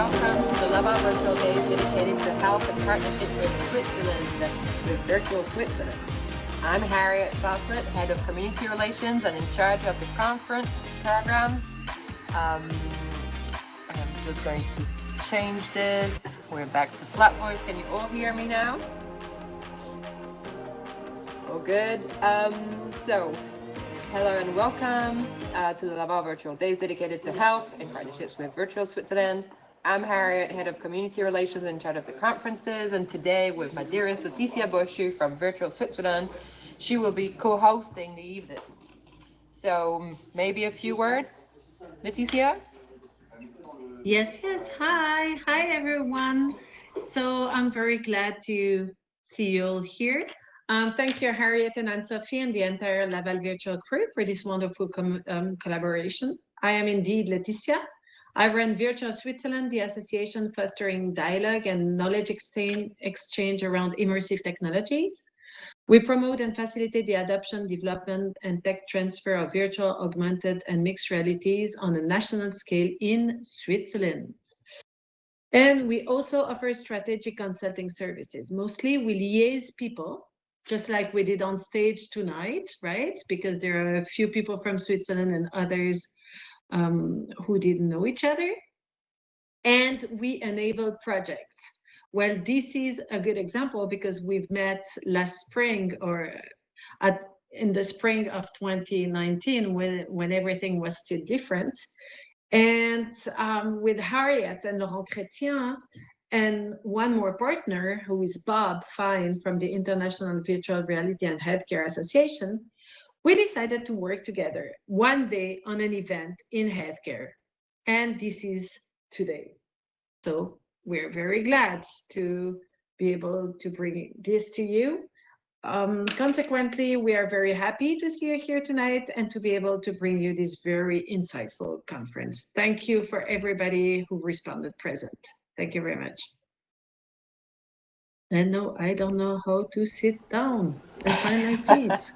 welcome to the Laval Virtual Days dedicated to health and partnership with Switzerland, with Virtual Switzerland. I'm Harriet Fawcett, Head of Community Relations and in charge of the conference program. I'm just going to change this. We're back to flat voice. Can you all hear me now? Oh, good. So, hello and welcome to the Laval Virtual Days dedicated to health in partnerships with Virtual Switzerland. I'm Harriet, Head of Community Relations in charge of the conferences, and today with my dearest Leticia Boschu from Virtual Switzerland, she will be co-hosting the evening. So maybe a few words, Leticia? Yes. Hi everyone. So I'm very glad to see you all here. Thank you, Harriet and Anne-Sophie and the entire Laval Virtual crew for this wonderful collaboration. I am indeed Leticia. I run Virtual Switzerland, the association fostering dialogue and knowledge exchange around immersive technologies. We promote and facilitate the adoption, development, and tech transfer of virtual, augmented, and mixed realities on a national scale in Switzerland. And we also offer strategic consulting services. Mostly we liaise people, just like we did on stage tonight, right? Because there are a few people from Switzerland and others who didn't know each other. And we enable projects. Well, this is a good example because we've met last spring or in the spring of 2019 when everything was still different. And with Harriet and Laurent Chrétien and one more partner who is Bob Fine from the International Virtual Reality and Healthcare Association, we decided to work together one day on an event in healthcare. And this is today. So we're very glad to be able to bring this to you. Consequently, we are very happy to see you here tonight and to be able to bring you this very insightful conference. Thank you for everybody who responded present. Thank you very much. And no, I don't know how to sit down and find my seats.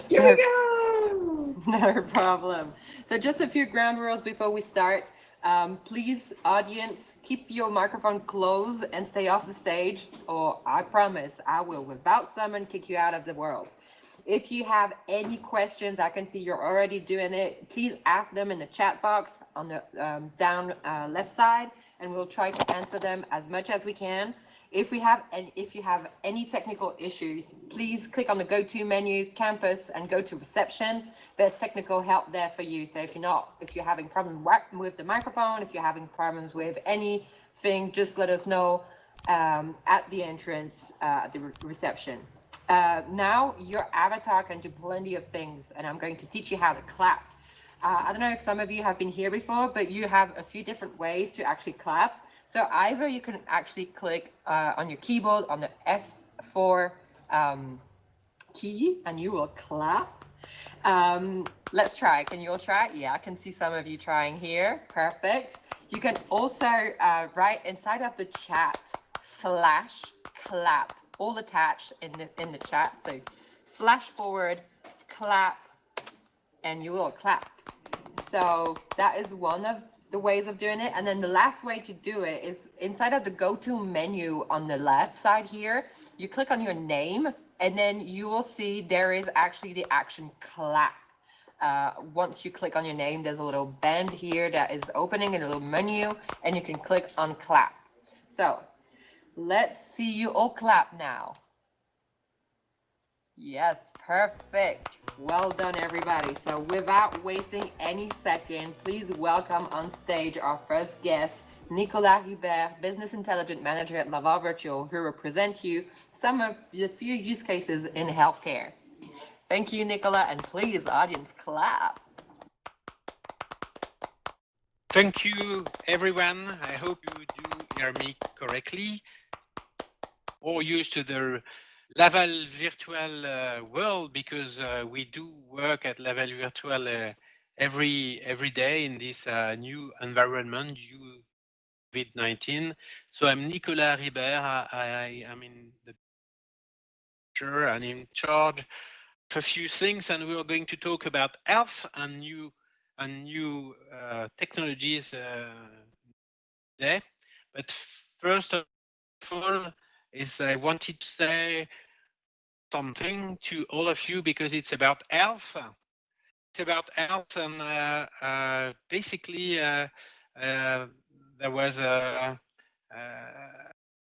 Here we go. No problem. So just a few ground rules before we start. Please, audience, keep your microphone closed and stay off the stage, or I promise I will, without summon, kick you out of the world. If you have any questions, I can see you're already doing it. Please ask them in the chat box on the down left side, and we'll try to answer them as much as we can. If you have any technical issues, please click on the go-to menu, campus, and go to reception. There's technical help there for you. So if you're having problems with the microphone, if you're having problems with anything, just let us know at the entrance at the reception. Now your avatar can do plenty of things, and I'm going to teach you how to clap. I don't know if some of you have been here before, but you have a few different ways to actually clap. So either you can actually click on your keyboard on the F4 key and you will clap. Let's try. Can you all try? Yeah, I can see some of you trying here. Perfect. You can also write inside of the chat /clap, all attached in the chat. So // clap, and you will clap. So that is one of the ways of doing it. And then the last way to do it is inside of the go-to menu on the left side here, you click on your name and then you will see there is actually the action clap. Once you click on your name, there's a little band here that is opening, a little menu, and you can click on clap. So let's see you all clap now. Yes, perfect. Well done, everybody. So without wasting any second, please welcome on stage our first guest, Nicolas Ribert, Business Intelligence Manager at Laval Virtual, who will present you some of the few use cases in healthcare. Thank you, Nicolas, and please, audience, clap. Thank you, everyone. I hope you do hear me correctly. Or used to the Laval Virtual World, because we do work at Laval Virtual every day in this new environment, COVID-19. So I'm Nicolas Ribert. I am in the future and in charge of a few things, and we are going to talk about health and new technologies today. But first of all, is I wanted to say something to all of you because it's about health. It's about health, and basically there was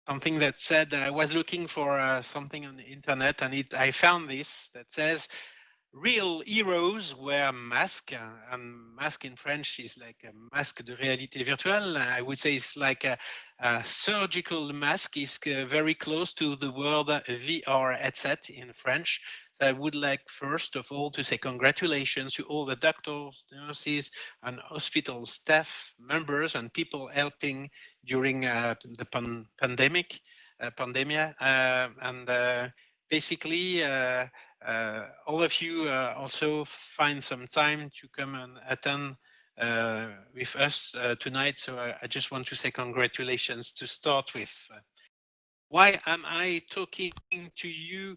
something that said I was looking for something on the internet, and I found this that says real heroes wear masks, and mask in French is like a masque de réalité virtuelle. I would say it's like a surgical mask, is very close to the word VR headset in French. So I would like first of all to say congratulations to all the doctors, nurses, and hospital staff members and people helping during the pandemic, pandemia, and basically. All of you also find some time to come and attend with us tonight. So I just want to say congratulations to start with. Why am I talking to you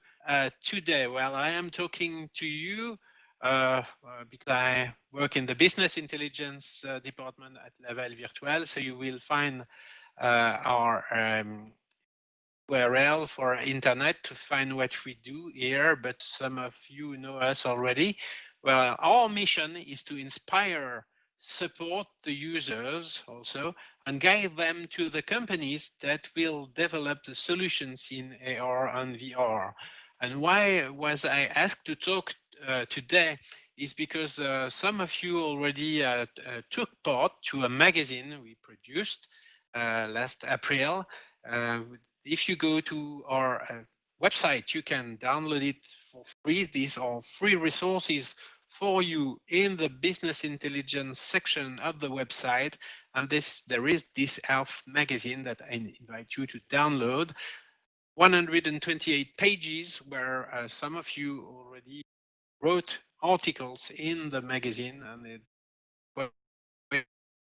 today? Well, I am talking to you because I work in the business intelligence department at Laval Virtuelle. So you will find our URL for internet to find what we do here, but some of you know us already. Well, our mission is to inspire, support the users also, and guide them to the companies that will develop the solutions in AR and VR. And why was I asked to talk today is because some of you already took part to a magazine we produced last April. If you go to our website, you can download it for free. These are free resources for you in the business intelligence section of the website. And there is this health magazine that I invite you to download. 128 pages where some of you already wrote articles in the magazine, and it was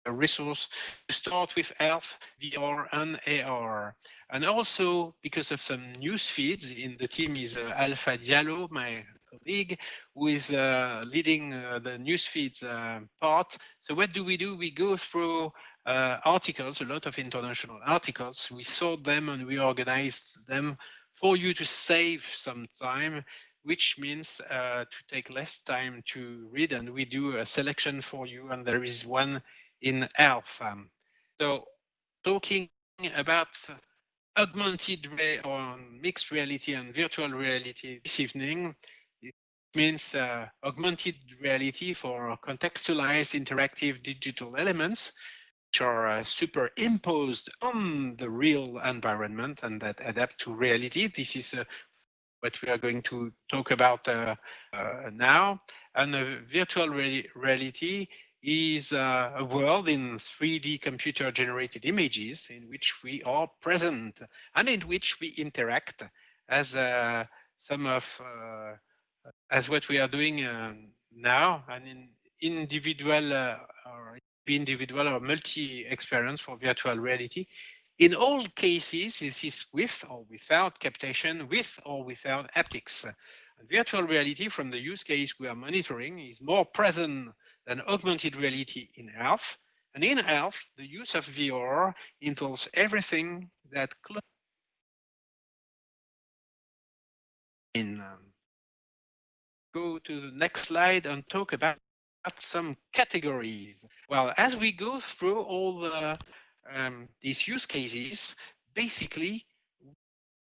a resource to start with health, VR, and AR. And also because of some news feeds in the team is Alpha Diallo, my colleague, who is leading the news feeds part. So what do? We go through articles, a lot of international articles. We sort them and we organize them for you to save some time, which means to take less time to read, and we do a selection for you, and there is one in health. So talking about augmented or mixed reality and virtual reality this evening, it means augmented reality for contextualized interactive digital elements which are superimposed on the real environment and that adapt to reality. This is what we are going to talk about now. And virtual reality is a world in 3D computer generated images in which we are present and in which we interact as some of as what we are doing now, and in individual or multi experience for virtual reality. In all cases, this is with or without captation, with or without haptics. And virtual reality, from the use case we are monitoring, is more present than augmented reality in health. And in health, the use of VR involves everything that go to the next slide and talk about some categories. Well, as we go through all the these use cases, basically, we're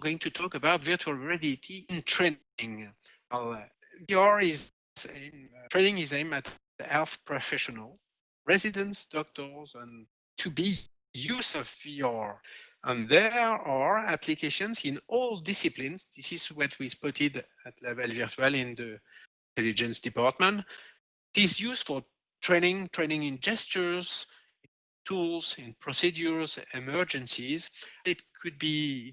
going to talk about virtual reality in training. Well, VR is training is aimed at health professionals, residents, doctors, and to be use of VR. And there are applications in all disciplines. This is what we spotted at Laval Virtuelle in the intelligence department. It is used for training in gestures, tools, in procedures, emergencies. It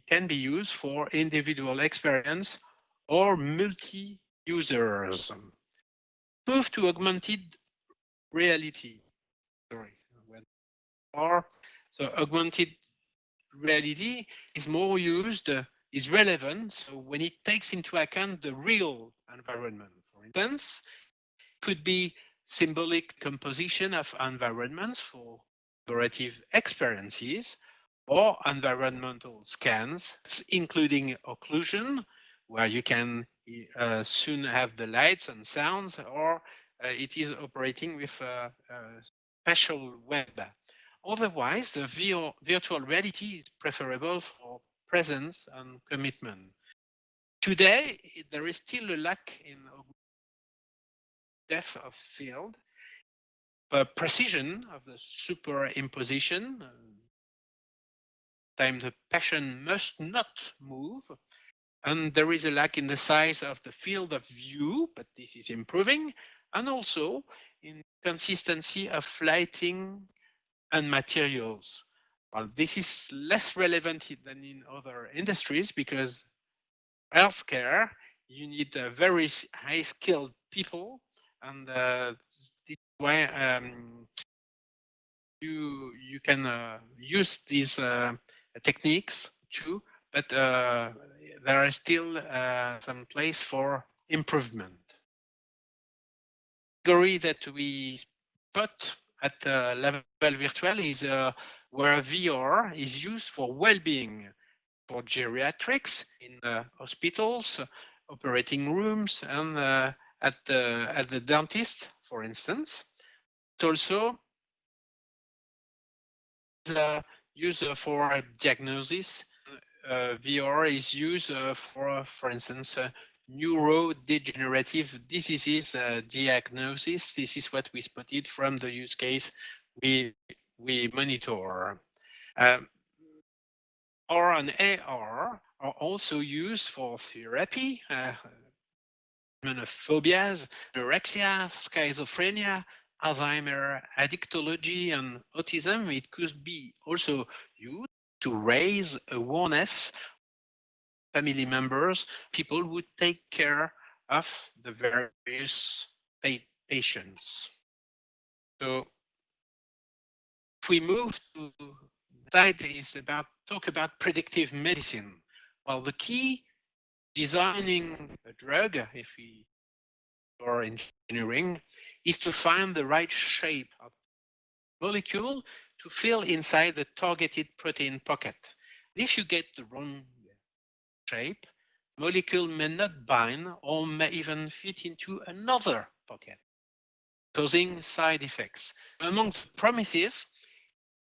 can be used for individual experience or multi-users. Move to augmented reality. So augmented reality is more used, is relevant. So when it takes into account the real environment, for instance, could be symbolic composition of environments for collaborative experiences, or environmental scans, including occlusion, where you can soon have the lights and sounds, or it is operating with a special web. Otherwise, the virtual reality is preferable for presence and commitment. Today, there is still a lack in depth of field, precision of the superimposition, time the patient must not move, and there is a lack in the size of the field of view, but this is improving, and also in consistency of lighting and materials. Well, this is less relevant than in other industries because healthcare, you need very high-skilled people, and this is why you can use these techniques too, but there is still some place for improvement. The category that we put at Laval Virtuelle is where VR is used for well-being, for geriatrics in hospitals, operating rooms, and at the dentist, for instance. But also used for diagnosis. VR is used for instance, neurodegenerative diseases diagnosis. This is what we spotted from the use case we monitor. R and AR are also used for therapy, phobias, anorexia, schizophrenia, Alzheimer, addictology, and autism. It could be also used to raise awareness family members, people who take care of the various patients. So if we move to the slide is talk about predictive medicine. Well, the key designing a drug, if we are engineering, is to find the right shape of the molecule to fill inside the targeted protein pocket. If you get the wrong shape, molecule may not bind or may even fit into another pocket, causing side effects. Among the promises,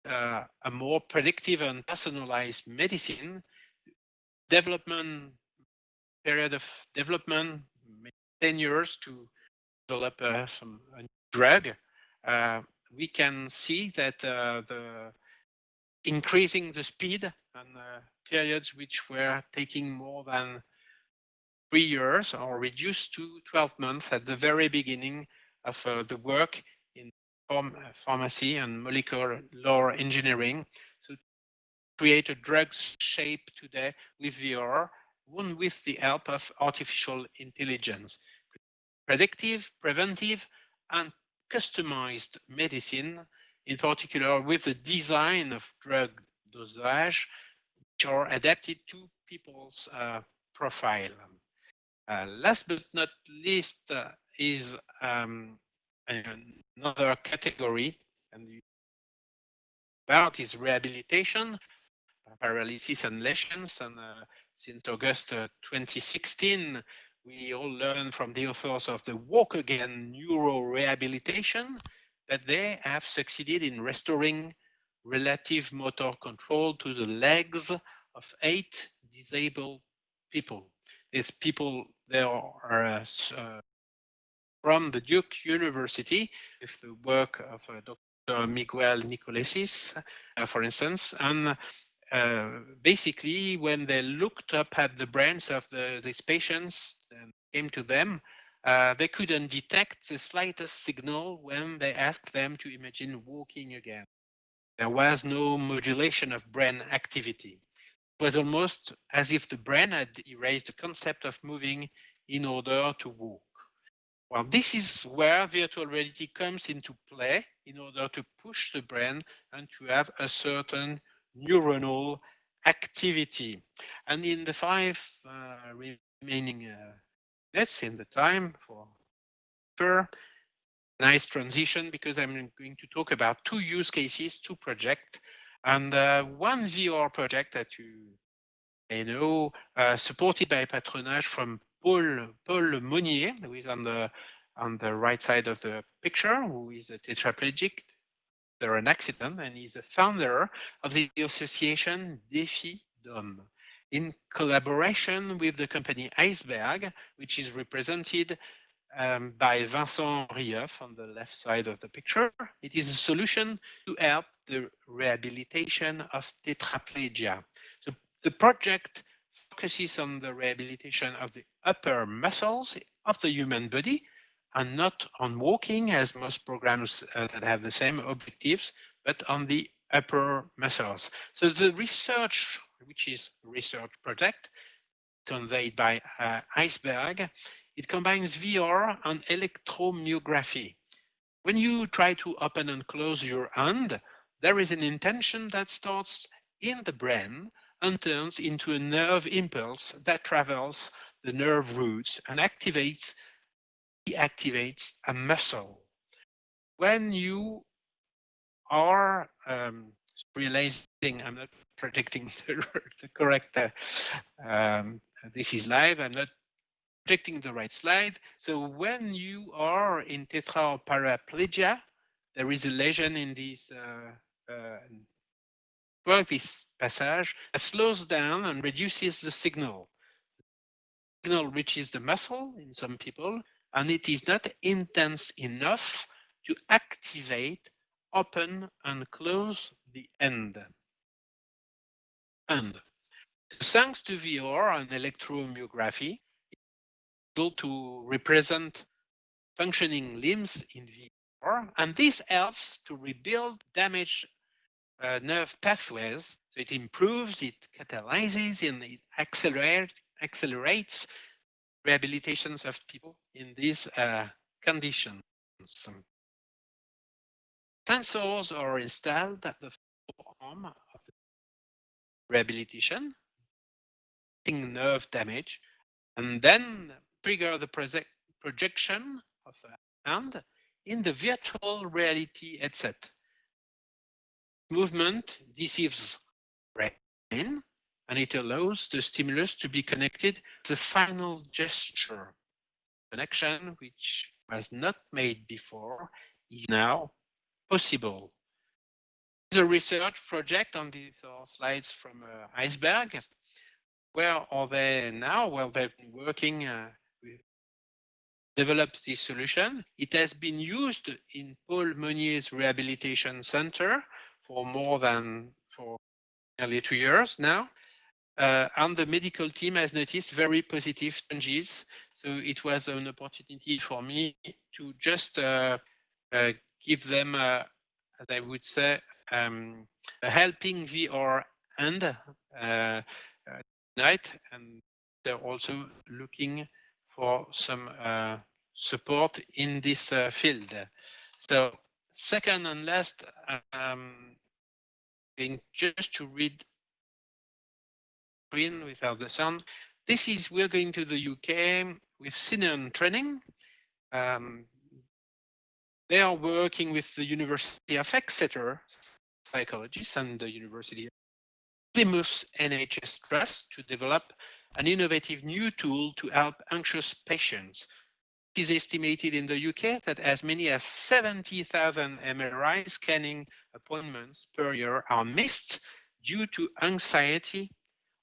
a more predictive and personalized medicine, period of development, 10 years to develop a drug. We can see that the increasing the speed and periods which were taking more than 3 years are reduced to 12 months at the very beginning of the work in pharmacy and molecular engineering. So to create a drug shape today with VR, one with the help of artificial intelligence. Predictive, preventive, and customized medicine, in particular with the design of drug dosage, which are adapted to people's profile. Last but not least is another category, and about is rehabilitation, paralysis and lesions. And since August 2016, we all learned from the authors of the Walk Again neurorehabilitation that they have succeeded in restoring relative motor control to the legs of 8 disabled people. These people, they are from the Duke University with the work of Dr. Miguel Nicolesis, for instance, and basically when they looked up at the brains of these patients and came to them, they couldn't detect the slightest signal when they asked them to imagine walking again. There was no modulation of brain activity. It was almost as if the brain had erased the concept of moving in order to walk. Well, this is where virtual reality comes into play in order to push the brain and to have a certain neuronal activity. And in the 5 remaining minutes in the time for nice transition because I'm going to talk about two use cases, two projects, and one VR project that you may know, supported by patronage from Paul Monnier, who is on the right side of the picture, who is a tetraplegic after an accident, and he's the founder of the association Défi d'Homme, in collaboration with the company Iceberg, which is represented by Vincent Rieuf on the left side of the picture. It is a solution to help the rehabilitation of tetraplegia. So the project focuses on the rehabilitation of the upper muscles of the human body and not on walking, as most programs that have the same objectives, but on the upper muscles. So the research, which is a research project conveyed by Iceberg, it combines VR and electromyography. When you try to open and close your hand, there is an intention that starts in the brain and turns into a nerve impulse that travels the nerve roots and deactivates a muscle. When you are realizing, I'm not predicting the correct, this is live, I'm not projecting the right slide. So when you are in tetra or paraplegia, there is a lesion in this this passage that slows down and reduces the signal. The signal reaches the muscle in some people, and it is not intense enough to activate, open, and close the end. And thanks to VR and electromyography, able to represent functioning limbs in VR, and this helps to rebuild damaged nerve pathways. So it improves, it catalyzes, and it accelerates rehabilitations of people in these conditions. Sensors are installed at the forearm of the rehabilitation, nerve damage, and then trigger the projection of a hand in the virtual reality headset. Movement deceives brain, and it allows the stimulus to be connected to the final gesture. Connection, which was not made before, is now possible. The research project on these slides from Iceberg. Where are they now? Well, they've been working with developed this solution. It has been used in Paul Monnier's rehabilitation center for nearly 2 years now. And the medical team has noticed very positive changes. So it was an opportunity for me to just give them, as I would say, a helping VR hand tonight, and they're also looking for some support in this field. So second and last, going just to read screen without the sound. This is, we're going to the UK with Syneon Training. They are working with the University of Exeter psychologists and the University of Plymouth NHS Trust to develop an innovative new tool to help anxious patients. It is estimated in the UK that as many as 70,000 MRI scanning appointments per year are missed due to anxiety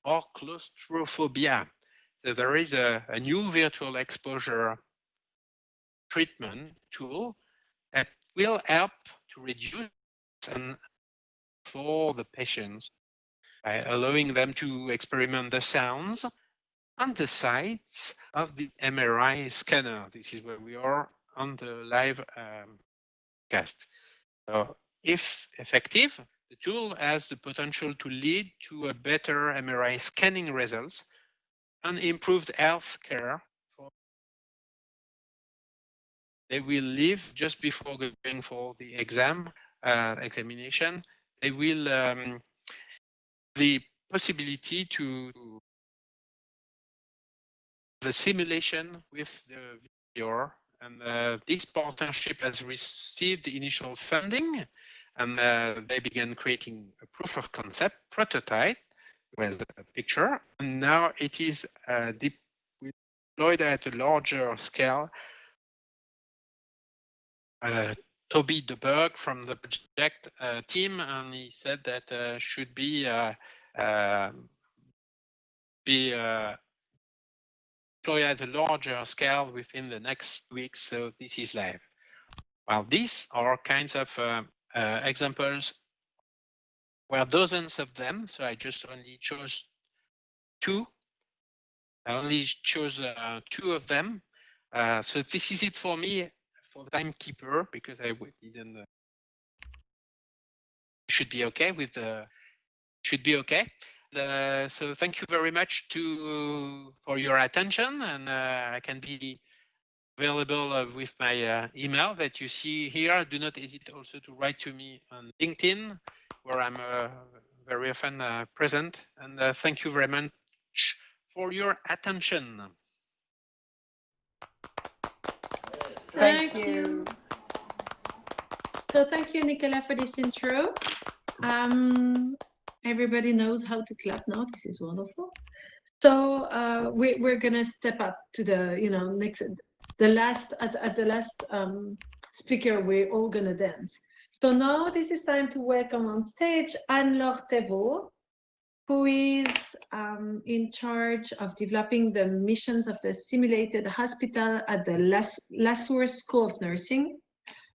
or claustrophobia. So there is a new virtual exposure treatment tool that will help to reduce and for the patients by allowing them to experiment the sounds and the sights of the MRI scanner. This is where we are on the live cast. So if effective, the tool has the potential to lead to a better MRI scanning results and improved health care. They will leave just before going for the examination. They will the possibility to the simulation with the VR And this partnership has received initial funding, and they began creating a proof of concept prototype with a picture. And now it is deployed at a larger scale. Toby DeBerg from the project team, and he said that should be deployed at a larger scale within the next weeks. So this is live. Well, these are kinds of examples. Were dozens of them, so I just only chose two. I only chose two of them. So this is it for me, for the timekeeper, because I didn't. Should be okay with the. Should be okay. So thank you very much for your attention, and I can be available with my email that you see here. Do not hesitate also to write to me on LinkedIn, where I'm very often present. And thank you very much for your attention. Thank you. So thank you, Nicolas, for this intro. Everybody knows how to clap now. This is wonderful. So we're gonna step up to the at the last speaker. We're all gonna dance. So now this is time to welcome on stage Anne-Laure Thévaux, who is in charge of developing the missions of the simulated hospital at the La Source School of Nursing.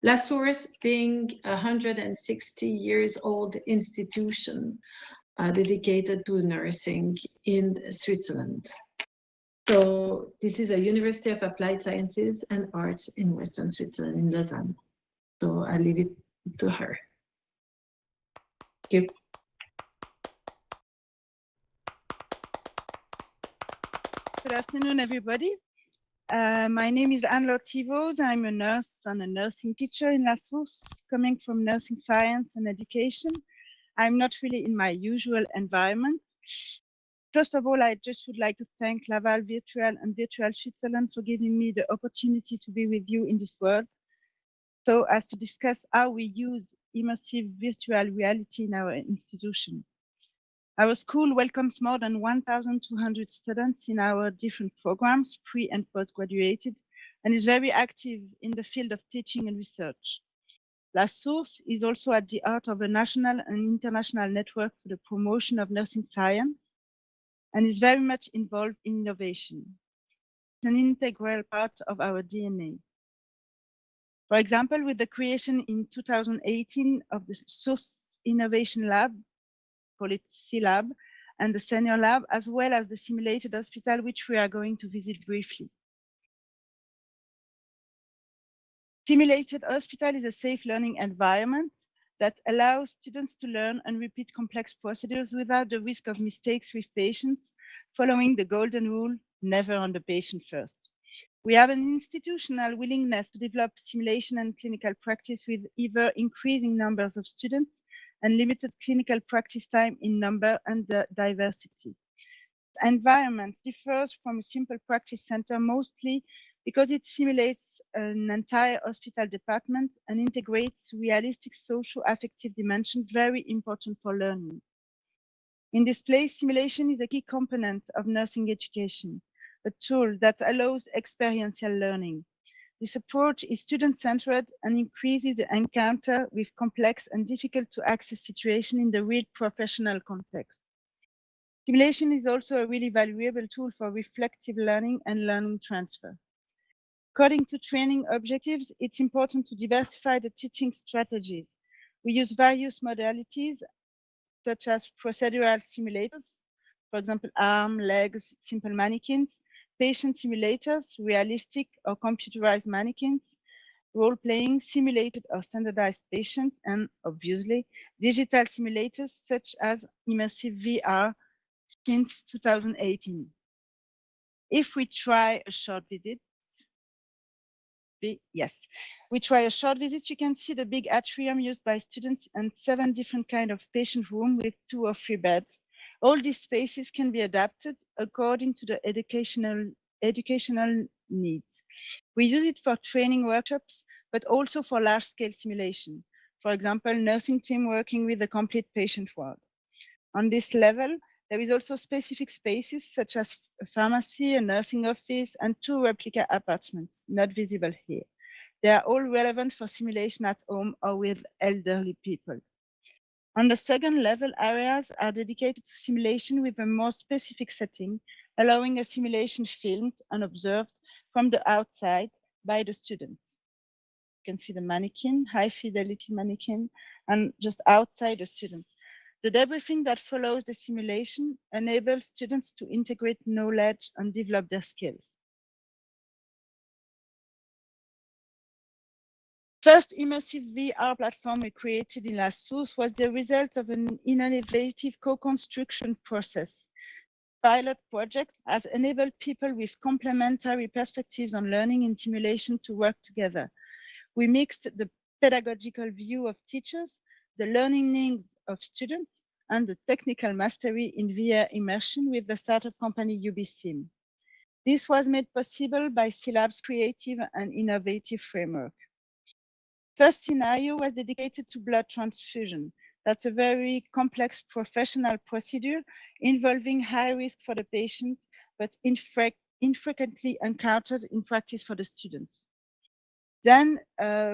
La Source being a 160 years old institution dedicated to nursing in Switzerland. So this is a University of Applied Sciences and Arts in Western Switzerland in Lausanne. So I leave it to her. Thank you. Good afternoon, everybody. My name is Anne-Laure Thévaux. I'm a nurse and a nursing teacher in La Source, coming from nursing science and education. I'm not really in my usual environment. First of all, I just would like to thank Laval Virtual and Virtual Switzerland for giving me the opportunity to be with you in this world, so as to discuss how we use immersive virtual reality in our institution. Our school welcomes more than 1,200 students in our different programs, pre and postgraduated, and is very active in the field of teaching and research. La Source is also at the heart of a national and international network for the promotion of nursing science and is very much involved in innovation. It's an integral part of our DNA. For example, with the creation in 2018 of the Source Innovation Lab, call it C-Lab, and the Senior Lab, as well as the simulated hospital, which we are going to visit briefly. Simulated hospital is a safe learning environment that allows students to learn and repeat complex procedures without the risk of mistakes with patients, following the golden rule, never on the patient first. We have an institutional willingness to develop simulation and clinical practice with either increasing numbers of students and limited clinical practice time in number and diversity. The environment differs from a simple practice center mostly because it simulates an entire hospital department and integrates realistic socio-affective dimension, very important for learning. In this place, simulation is a key component of nursing education, a tool that allows experiential learning. This approach is student-centered and increases the encounter with complex and difficult to access situations in the real professional context. Simulation is also a really valuable tool for reflective learning and learning transfer. According to training objectives, it's important to diversify the teaching strategies. We use various modalities, such as procedural simulators, for example, arm, legs, simple mannequins, patient simulators, realistic or computerized mannequins, role-playing, simulated or standardized patients, and obviously, digital simulators such as Immersive VR since 2018. If we try a short visit, yes, we try a short visit, you can see the big atrium used by students and 7 different kinds of patient rooms with 2 or 3 beds. All these spaces can be adapted according to the educational needs. We use it for training workshops, but also for large-scale simulation. For example, nursing team working with a complete patient ward. On this level, there is also specific spaces such as a pharmacy, a nursing office, and 2 replica apartments, not visible here. They are all relevant for simulation at home or with elderly people. On the second level, areas are dedicated to simulation with a more specific setting, allowing a simulation filmed and observed from the outside by the students. You can see the mannequin, high fidelity mannequin, and just outside the student. The debriefing that follows the simulation enables students to integrate knowledge and develop their skills. First immersive VR platform we created in La Source was the result of an innovative co-construction process. Pilot project has enabled people with complementary perspectives on learning and simulation to work together. We mixed the pedagogical view of teachers, the learning needs of students, and the technical mastery in VR immersion with the startup company UBSim. This was made possible by C-Lab's creative and innovative framework. First scenario was dedicated to blood transfusion. That's a very complex professional procedure involving high risk for the patient, but infrequently encountered in practice for the students. Then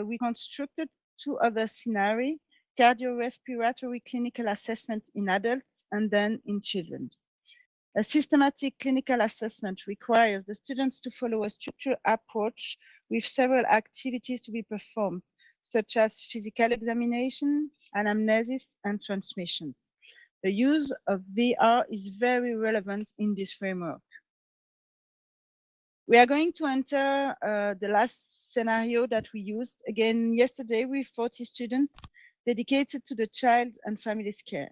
we constructed 2 other scenarios, cardiorespiratory clinical assessment in adults and then in children. A systematic clinical assessment requires the students to follow a structured approach with several activities to be performed, such as physical examination, anamnesis, and transmissions. The use of VR is very relevant in this framework. We are going to enter the last scenario that we used, again, yesterday with 40 students dedicated to the child and family's care.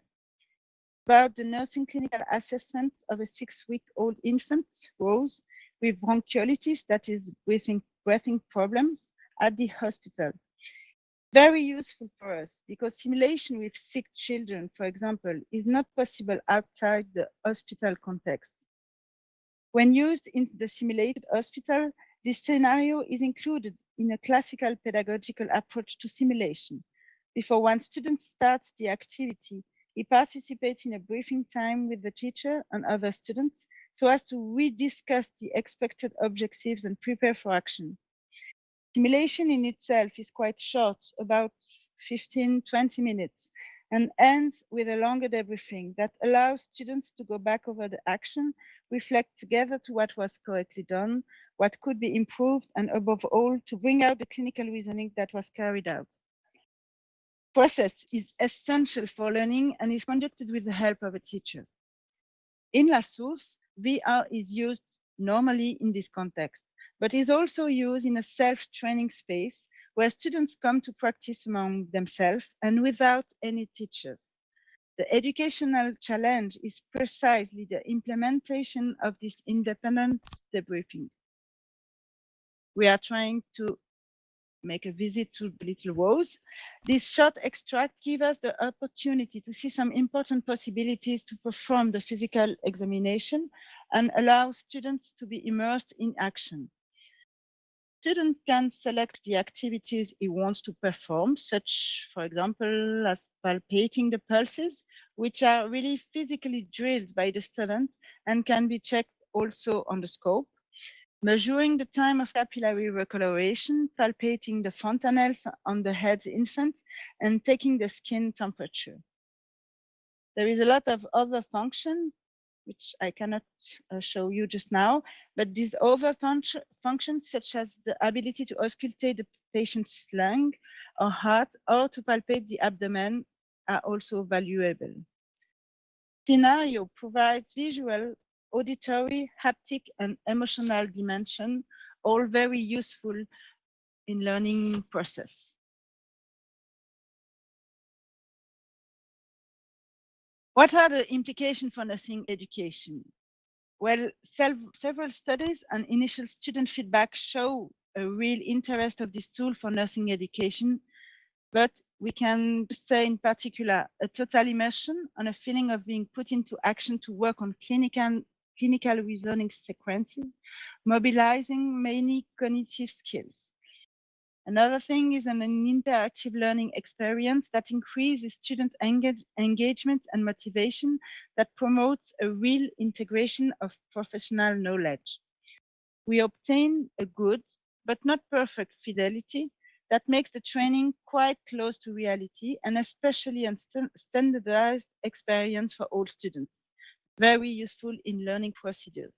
About the nursing clinical assessment of a 6-week-old infant, Rose, with bronchiolitis, that is breathing problems, at the hospital. Very useful for us because simulation with sick children, for example, is not possible outside the hospital context. When used in the simulated hospital, this scenario is included in a classical pedagogical approach to simulation. Before one student starts the activity, he participates in a briefing time with the teacher and other students so as to rediscuss the expected objectives and prepare for action. Simulation in itself is quite short, about 15-20 minutes, and ends with a longer debriefing that allows students to go back over the action, reflect together to what was correctly done, what could be improved, and above all, to bring out the clinical reasoning that was carried out. Process is essential for learning and is conducted with the help of a teacher. In La Source, VR is used normally in this context, but is also used in a self-training space where students come to practice among themselves and without any teachers. The educational challenge is precisely the implementation of this independent debriefing. We are trying to make a visit to Little Rose. This short extract gives us the opportunity to see some important possibilities to perform the physical examination and allow students to be immersed in action. Student can select the activities he wants to perform, such, for example, as palpating the pulses, which are really physically drilled by the student and can be checked also on the scope. Measuring the time of capillary recoloration, palpating the fontanelles on the head infant, and taking the skin temperature. There is a lot of other functions, which I cannot show you just now, but these other functions, such as the ability to auscultate the patient's lung or heart, or to palpate the abdomen, are also valuable. Scenario provides visual, auditory, haptic, and emotional dimension, all very useful in learning process. What are the implications for nursing education? Well, several studies and initial student feedback show a real interest of this tool for nursing education, but we can say in particular a total immersion and a feeling of being put into action to work on clinical reasoning sequences, mobilizing many cognitive skills. Another thing is an interactive learning experience that increases student engagement and motivation, that promotes a real integration of professional knowledge. We obtain a good, but not perfect fidelity that makes the training quite close to reality, and especially a standardized experience for all students. Very useful in learning procedures.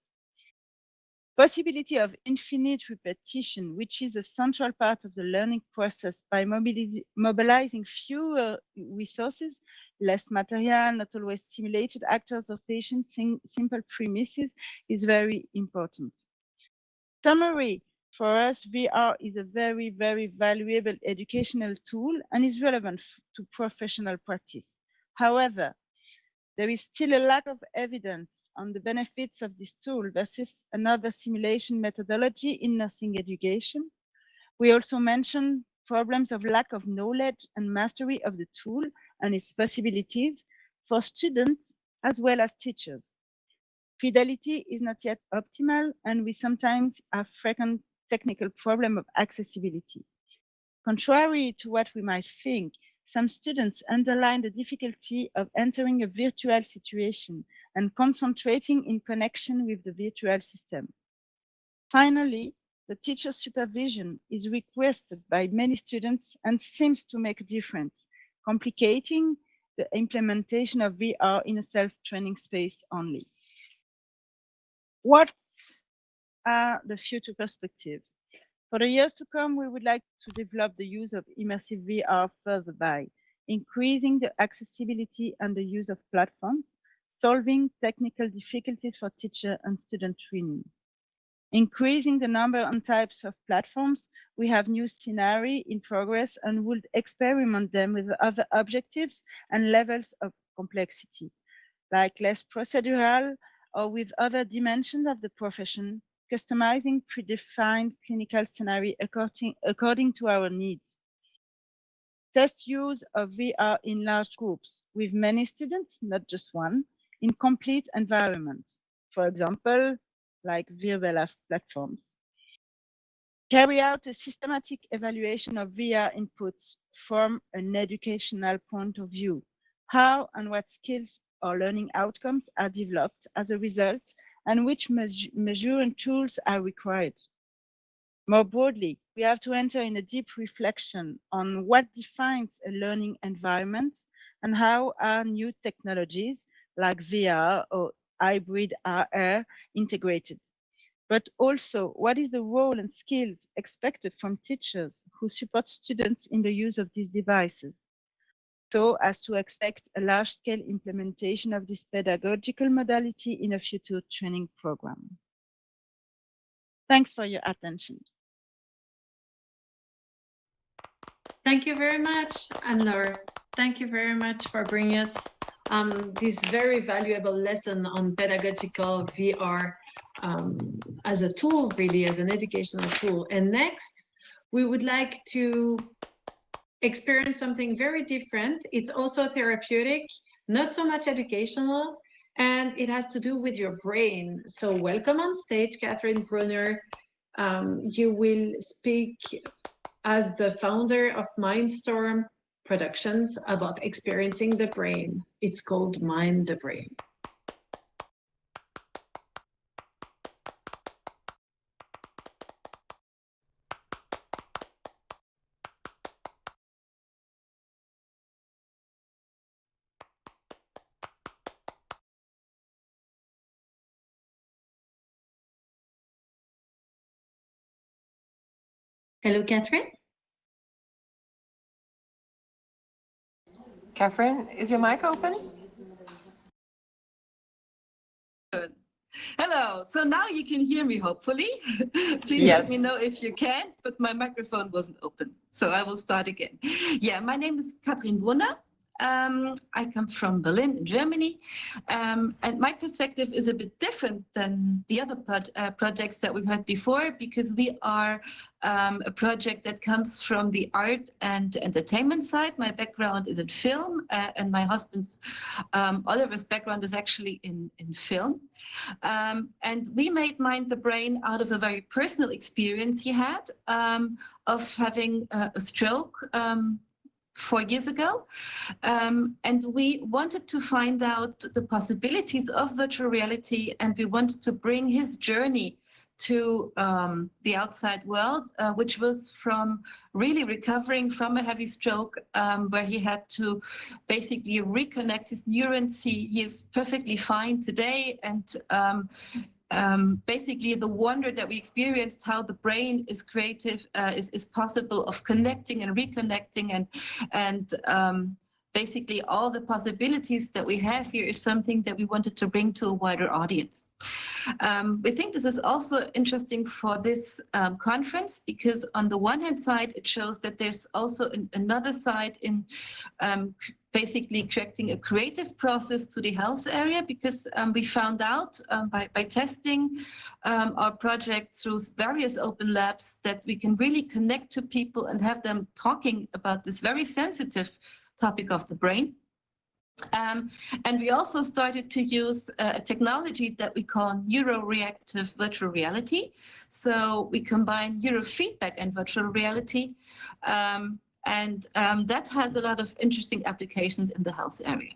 Possibility of infinite repetition, which is a central part of the learning process by mobilizing fewer resources, less material, not always simulated actors or patients, simple premises, is very important. Summary, for us, VR is a very, very valuable educational tool and is relevant to professional practice. However, there is still a lack of evidence on the benefits of this tool versus another simulation methodology in nursing education. We also mentioned problems of lack of knowledge and mastery of the tool and its possibilities for students as well as teachers. Fidelity is not yet optimal, and we sometimes have frequent technical problem of accessibility. Contrary to what we might think, some students underline the difficulty of entering a virtual situation and concentrating in connection with the virtual system. Finally, the teacher supervision is requested by many students and seems to make a difference, complicating the implementation of VR in a self-training space only. What are the future perspectives? For the years to come, we would like to develop the use of immersive VR further by increasing the accessibility and the use of platforms, solving technical difficulties for teacher and student training. Increasing the number and types of platforms, we have new scenarios in progress and would experiment them with other objectives and levels of complexity, like less procedural or with other dimensions of the profession, customizing predefined clinical scenario according to our needs. Test use of VR in large groups with many students, not just one, in complete environment. For example, like virtual platforms. Carry out a systematic evaluation of VR inputs from an educational point of view. How and what skills or learning outcomes are developed as a result, and which measuring tools are required. More broadly, we have to enter in a deep reflection on what defines a learning environment and how are new technologies like VR or hybrid AR integrated. But also, what is the role and skills expected from teachers who support students in the use of these devices, so as to expect a large-scale implementation of this pedagogical modality in a future training program. Thanks for your attention. Thank you very much, Anne-Laure. Thank you very much for bringing us this very valuable lesson on pedagogical VR as a tool, really, as an educational tool. And next, we would like to experience something very different. It's also therapeutic, not so much educational, and it has to do with your brain. So welcome on stage, Catherine Brunner. You will speak as the founder of Mindstorm Productions about experiencing the brain. It's called Mind the Brain. Hello, Catherine. Catherine, is your mic open? Good. Hello. So now you can hear me, hopefully. Please let me know if you can, but my microphone wasn't open. So I will start again. Yeah, my name is Catherine Brunner. I come from Berlin, in Germany, and my perspective is a bit different than the other projects that we had before, because we are a project that comes from the art and entertainment side. My background is in film, and my husband's, Oliver's background is actually in film. And we made Mind the Brain out of a very personal experience he had of having a stroke 4 years ago. And we wanted to find out the possibilities of virtual reality, and we wanted to bring his journey to the outside world, which was from really recovering from a heavy stroke, where he had to basically reconnect his neurons. He is perfectly fine today, and basically the wonder that we experienced, how the brain is creative, is possible of connecting and reconnecting, and basically all the possibilities that we have here is something that we wanted to bring to a wider audience. We think this is also interesting for this conference, because on the one hand side, it shows that there's also another side in basically correcting a creative process to the health area, because we found out by testing our project through various open labs that we can really connect to people and have them talking about this very sensitive topic of the brain. And we also started to use a technology that we call neuro-reactive virtual reality. So we combine neurofeedback and virtual reality. And that has a lot of interesting applications in the health area.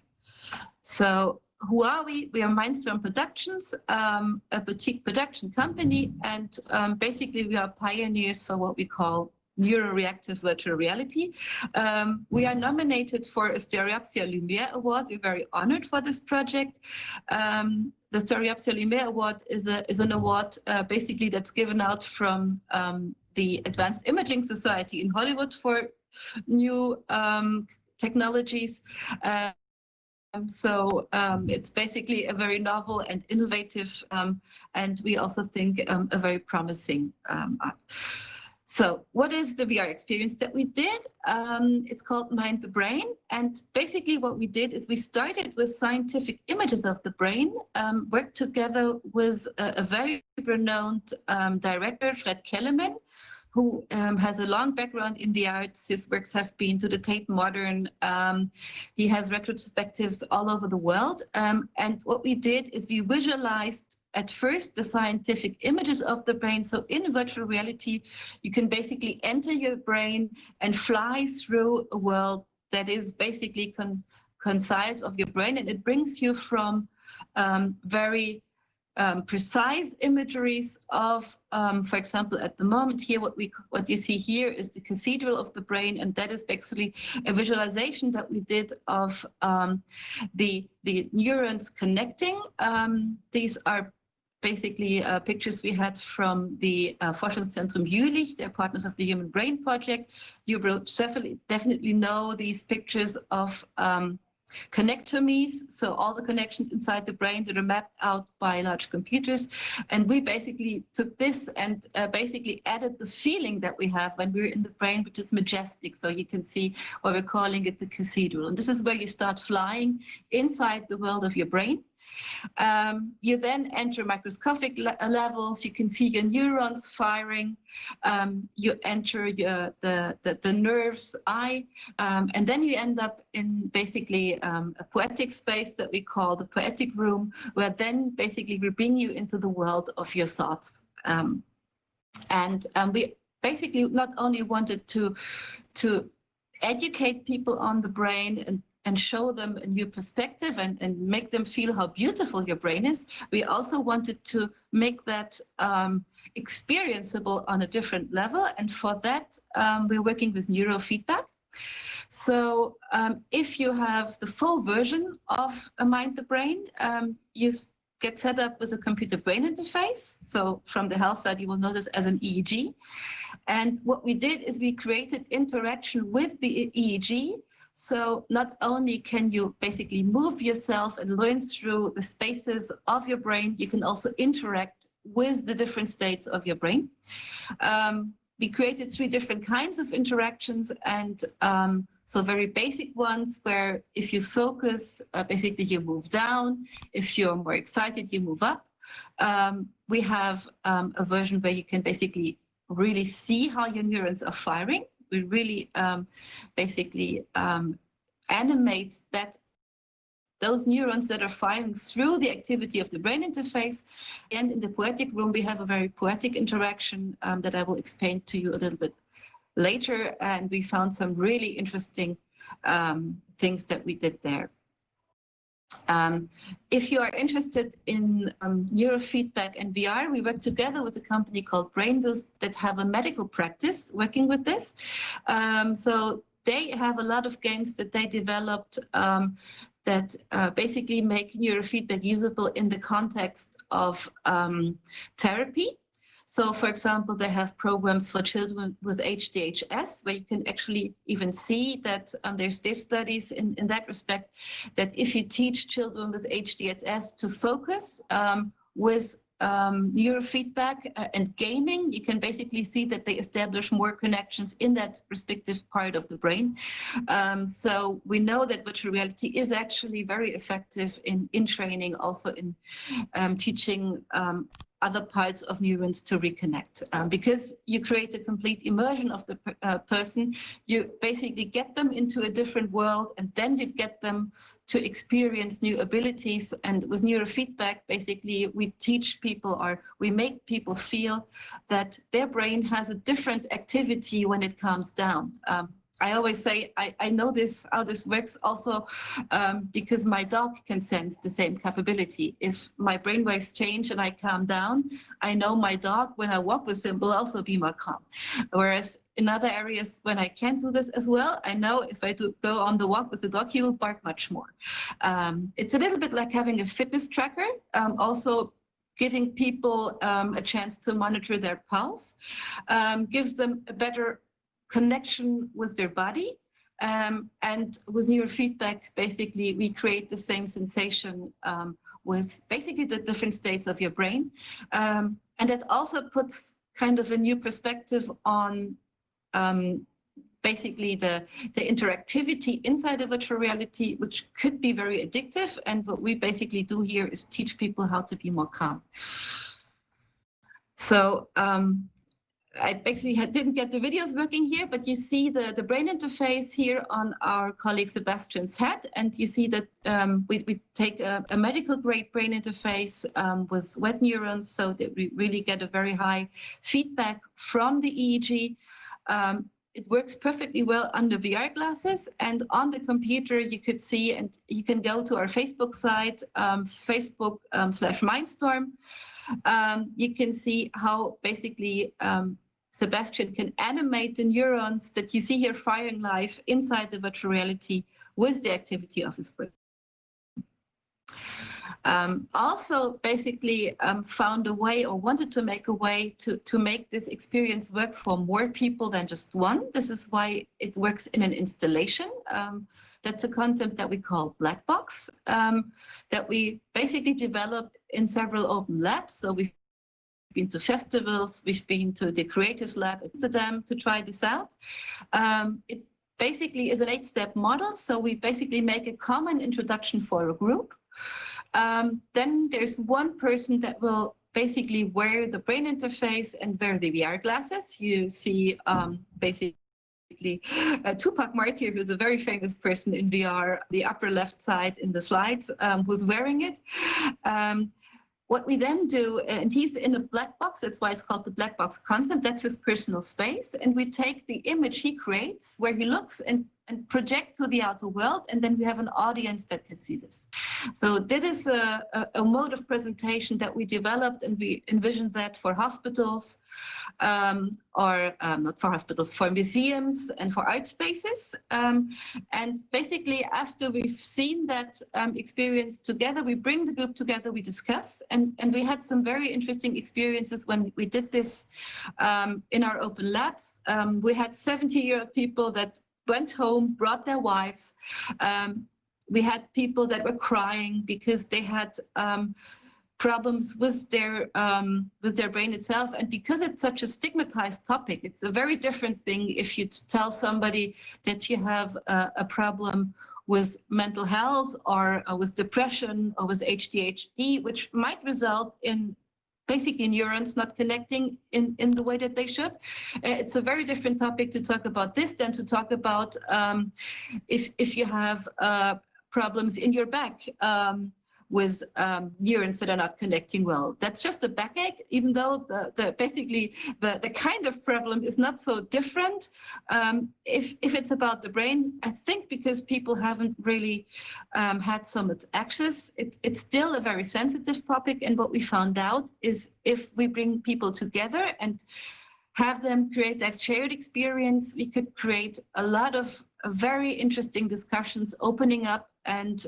So who are we? We are Mindstorm Productions, a boutique production company. And basically we are pioneers for what we call neuro-reactive virtual reality. We are nominated for a Stereopsia Lumière Award. We're very honored for this project. The Stereopsia Lumière Award is an award basically that's given out from the Advanced Imaging Society in Hollywood for new technologies. So it's basically a very novel and innovative, and we also think a very promising art. So what is the VR experience that we did? It's called Mind the Brain. And basically what we did is we started with scientific images of the brain, worked together with a very renowned director, Fred Kellerman, who has a long background in the arts. His works have been to the Tate Modern. He has retrospectives all over the world. And what we did is we visualized at first the scientific images of the brain. So in virtual reality, you can basically enter your brain and fly through a world that is basically concise of your brain. And it brings you from very precise imageries of, for example, at the moment here, what you see here is the cathedral of the brain, and that is basically a visualization that we did of the neurons connecting. These are basically pictures we had from the Forschungszentrum Jülich. They're partners of the Human Brain Project. You will definitely know these pictures of connectomies, so all the connections inside the brain that are mapped out by large computers. And we basically took this and basically added the feeling that we have when we're in the brain, which is majestic. So you can see why we're calling it the cathedral. And this is where you start flying inside the world of your brain. You then enter microscopic levels. You can see your neurons firing. You enter the nerves eye, and then you end up in basically a poetic space that we call the poetic room, where then basically we bring you into the world of your thoughts. And we basically not only wanted to educate people on the brain and show them a new perspective and make them feel how beautiful your brain is, we also wanted to make that experienceable on a different level. And for that, we're working with neurofeedback. So if you have the full version of Mind the Brain, you get set up with a computer brain interface. So from the health side, you will know this as an EEG. And what we did is we created interaction with the EEG. So not only can you basically move yourself and learn through the spaces of your brain, you can also interact with the different states of your brain. We created 3 different kinds of interactions, and So very basic ones where if you focus, basically you move down. If you're more excited, you move up. We have a version where you can basically really see how your neurons are firing. We really basically animate those neurons that are firing through the activity of the brain interface. And in the poetic room, we have a very poetic interaction that I will explain to you a little bit later. And we found some really interesting things that we did there. If you are interested in neurofeedback and VR, we work together with a company called BrainBoost that have a medical practice working with this. So they have a lot of games that they developed that basically make neurofeedback usable in the context of therapy. So, for example, they have programs for children with HDHS, where you can actually even see that there's studies in that respect, that if you teach children with HDHS to focus with neurofeedback and gaming, you can basically see that they establish more connections in that respective part of the brain. So we know that virtual reality is actually very effective in training, also in teaching other parts of neurons to reconnect. Because you create a complete immersion of the person, you basically get them into a different world, and then you get them to experience new abilities. And with neurofeedback, basically, we teach people, or we make people feel that their brain has a different activity when it calms down. I always say, I know this, how this works also because my dog can sense the same capability. If my brainwaves change and I calm down, I know my dog, when I walk with him, will also be more calm. Whereas in other areas, when I can't do this as well, I know if I go on the walk with the dog, he will bark much more. It's a little bit like having a fitness tracker, also giving people a chance to monitor their pulse, gives them a better connection with their body. And with neurofeedback, basically, we create the same sensation with basically the different states of your brain. And it also puts kind of a new perspective on basically the interactivity inside of virtual reality, which could be very addictive. And what we basically do here is teach people how to be more calm. So I basically didn't get the videos working here, but you see the brain interface here on our colleague Sebastian's head. And you see that we take a medical grade brain interface with wet neurons, so that we really get a very high feedback from the EEG. It works perfectly well under VR glasses, and on the computer you could see, and you can go to our Facebook site, Facebook/Mindstorm. You can see how basically Sebastian can animate the neurons that you see here firing live inside the virtual reality with the activity of his brain. Also basically found a way, or wanted to make a way to make this experience work for more people than just one. This is why it works in an installation. That's a concept that we call Black Box, that we basically developed in several open labs. So we've been to festivals, we've been to the Creators Lab in Amsterdam to try this out. It basically is an 8-step model. So we basically make a common introduction for a group. Then there's one person that will basically wear the brain interface and wear the VR glasses. You see basically Tupac Martyr, who's a very famous person in VR, the upper left side in the slides, who's wearing it. What we then do, and he's in a black box, that's why it's called the black box concept, that's his personal space. And we take the image he creates where he looks and project to the outer world, and then we have an audience that can see this. So that is a mode of presentation that we developed, and we envisioned that for hospitals, or not for hospitals, for museums and for art spaces. And basically, after we've seen that experience together, we bring the group together, we discuss, and we had some very interesting experiences when we did this in our open labs. We had 70-year-old people that went home, brought their wives. We had people that were crying because they had problems with their brain itself. And because it's such a stigmatized topic, it's a very different thing if you tell somebody that you have a problem with mental health or with depression or with ADHD, which might result in basically neurons not connecting in the way that they should. It's a very different topic to talk about this than to talk about if you have problems in your back with neurons that are not connecting well. That's just a backache, even though the kind of problem is not so different. If it's about the brain, I think because people haven't really had so much access, it's still a very sensitive topic. And what we found out is if we bring people together and have them create that shared experience, we could create a lot of very interesting discussions opening up, and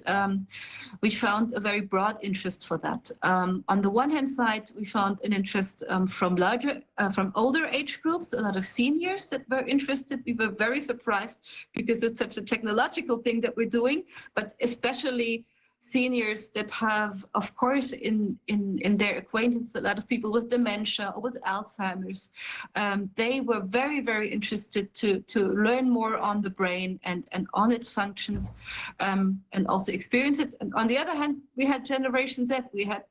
we found a very broad interest for that. On the one hand side, we found an interest from older age groups, a lot of seniors that were interested. We were very surprised because it's such a technological thing that we're doing, but especially seniors that have, of course, in their acquaintance, a lot of people with dementia or with Alzheimer's. They were very, very interested to learn more on the brain and on its functions, and also experience it. And on the other hand, we had Generation Z. We had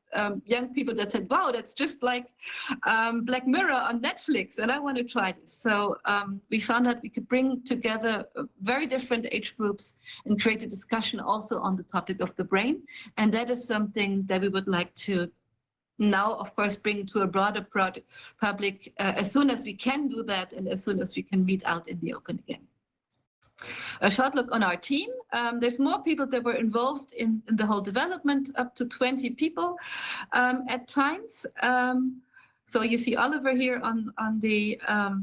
young people that said, wow, that's just like Black Mirror on Netflix, and I want to try this. So we found out we could bring together very different age groups and create a discussion also on the topic of the brain. And that is something that we would like to now, of course, bring to a broader public as soon as we can do that and as soon as we can meet out in the open again. A short look on our team. There's more people that were involved in the whole development, up to 20 people at times. So you see Oliver here on the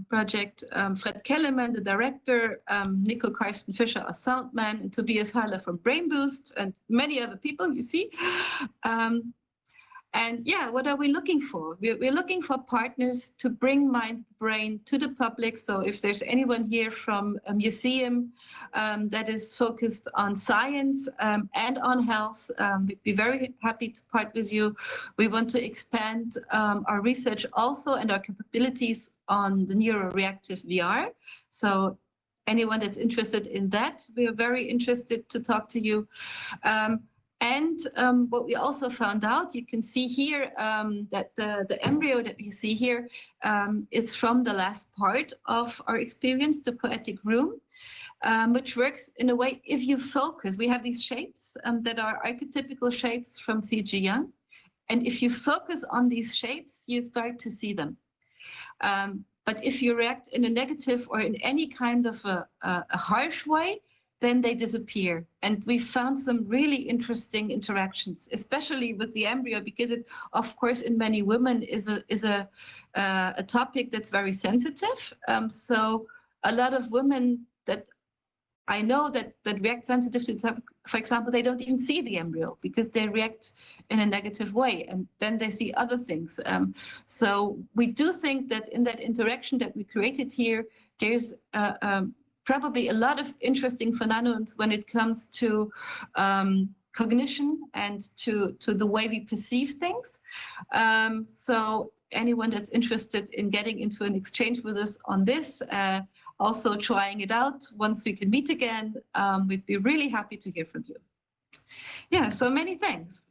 project, Fred Kellerman, the director, Nico Karsten Fischer, our sound man, and Tobias Haller from Brain Boost, and many other people you see. And yeah, what are we looking for? We're looking for partners to bring Mind Brain to the public. So if there's anyone here from a museum that is focused on science and on health, we'd be very happy to partner with you. We want to expand our research also and our capabilities on the neuroreactive VR. So anyone that's interested in that, we are very interested to talk to you. And what we also found out, you can see here that the embryo that you see here is from the last part of our experience, the poetic room, which works in a way, if you focus, we have these shapes that are archetypical shapes from C.G. Jung. And if you focus on these shapes, you start to see them. But if you react in a negative or in any kind of a harsh way, then they disappear. And we found some really interesting interactions, especially with the embryo, because it, of course, in many women is a topic that's very sensitive. So a lot of women that I know that react sensitive to the topic, for example, they don't even see the embryo because they react in a negative way, and then they see other things. So we do think that in that interaction that we created here, there's probably a lot of interesting phenomena when it comes to cognition and to the way we perceive things. So anyone that's interested in getting into an exchange with us on this, also trying it out once we can meet again, we'd be really happy to hear from you. Yeah, so many thanks.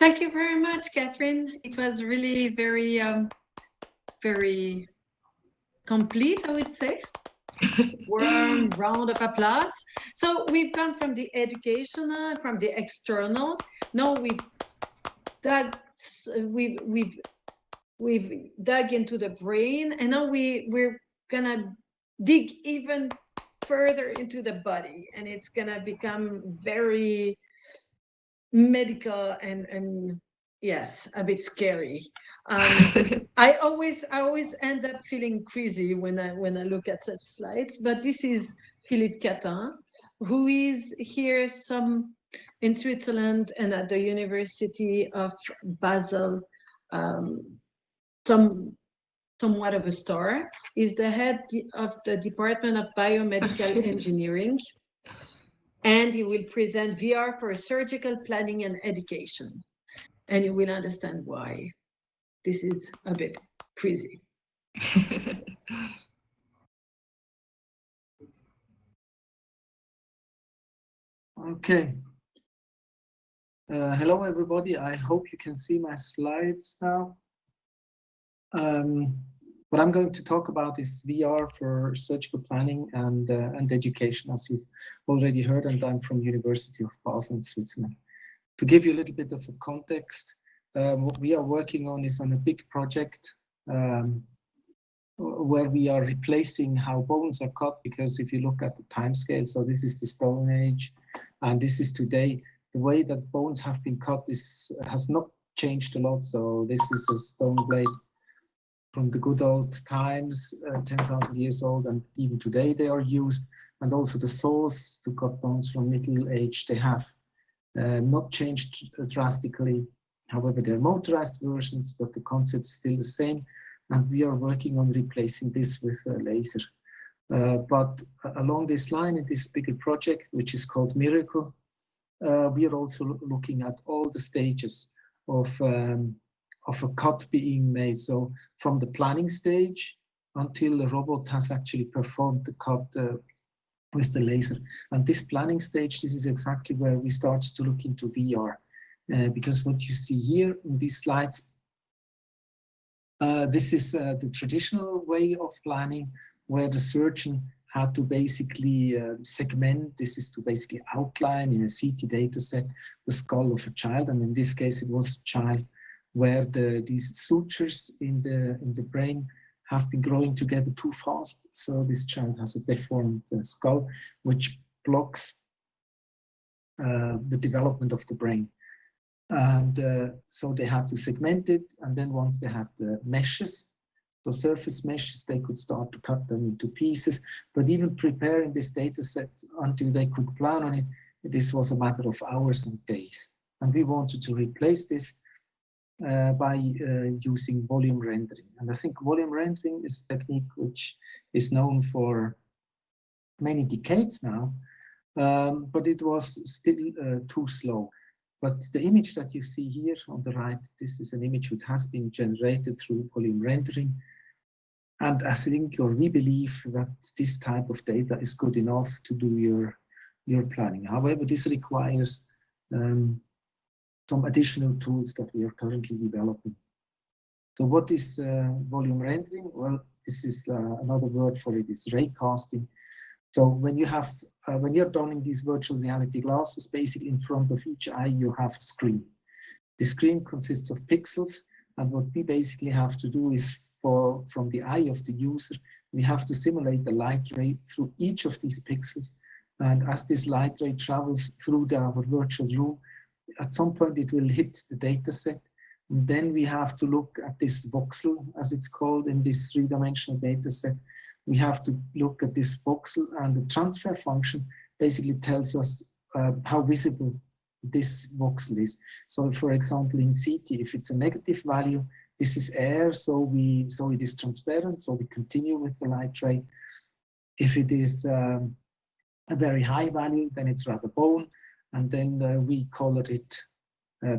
Thank you very much, Catherine. It was really very, very complete, I would say. Warm round of applause. So we've gone from the educational, from the external. Now we've dug into the brain, and now we're gonna dig even further into the body, and it's gonna become very medical and yes, a bit scary. I always end up feeling crazy when I look at such slides. But this is Philippe Catin, who is here in Switzerland and at the University of Basel, somewhat of a star. He's the head of the Department of Biomedical Engineering, and he will present VR for surgical planning and education. and you will understand why this is a bit crazy. Okay. Hello, everybody. I hope you can see my slides now. What I'm going to talk about is VR for surgical planning and education, as you've already heard, and I'm from University of Basel in Switzerland. To give you a little bit of a context, what we are working on is on a big project where we are replacing how bones are cut, because if you look at the time scale, so this is the Stone Age, and this is today, the way that bones have been cut has not changed a lot. So this is a stone blade from the good old times, 10,000 years old, and even today they are used. And also the saws to cut bones from Middle Age, they have not changed drastically. However, they're motorized versions, but the concept is still the same. And we are working on replacing this with a laser. But along this line, in this bigger project, which is called Miracle, we are also looking at all the stages of a cut being made. So from the planning stage until the robot has actually performed the cut with the laser. And this planning stage, this is exactly where we started to look into VR. Because what you see here in these slides, this is the traditional way of planning, where the surgeon had to basically segment. This is to basically outline in a CT data set the skull of a child, and in this case it was a child where these sutures in the brain have been growing together too fast. So this child has a deformed skull, which blocks the development of the brain. And so they had to segment it, and then once they had the meshes, so surface meshes, they could start to cut them into pieces. But even preparing this data set until they could plan on it, this was a matter of hours and days. And we wanted to replace this by using volume rendering. And I think volume rendering is a technique which is known for many decades now, but it was still too slow. But the image that you see here on the right, this is an image which has been generated through volume rendering. And I think, or we believe, that this type of data is good enough to do your planning. However, this requires some additional tools that we are currently developing. So what is volume rendering? Well, this is another word for it is ray casting. So when you're donning these virtual reality glasses, basically in front of each eye you have a screen. The screen consists of pixels, and what we basically have to do is from the eye of the user, we have to simulate the light ray through each of these pixels. And as this light ray travels through our virtual room, at some point it will hit the data set. And then we have to look at this voxel, as it's called in this three-dimensional data set. We have to look at this voxel, and the transfer function basically tells us how visible this voxel is. So for example, in CT, if it's a negative value, this is air, so it is transparent, so we continue with the light ray. If it is a very high value, then it's rather bone, and then we color it.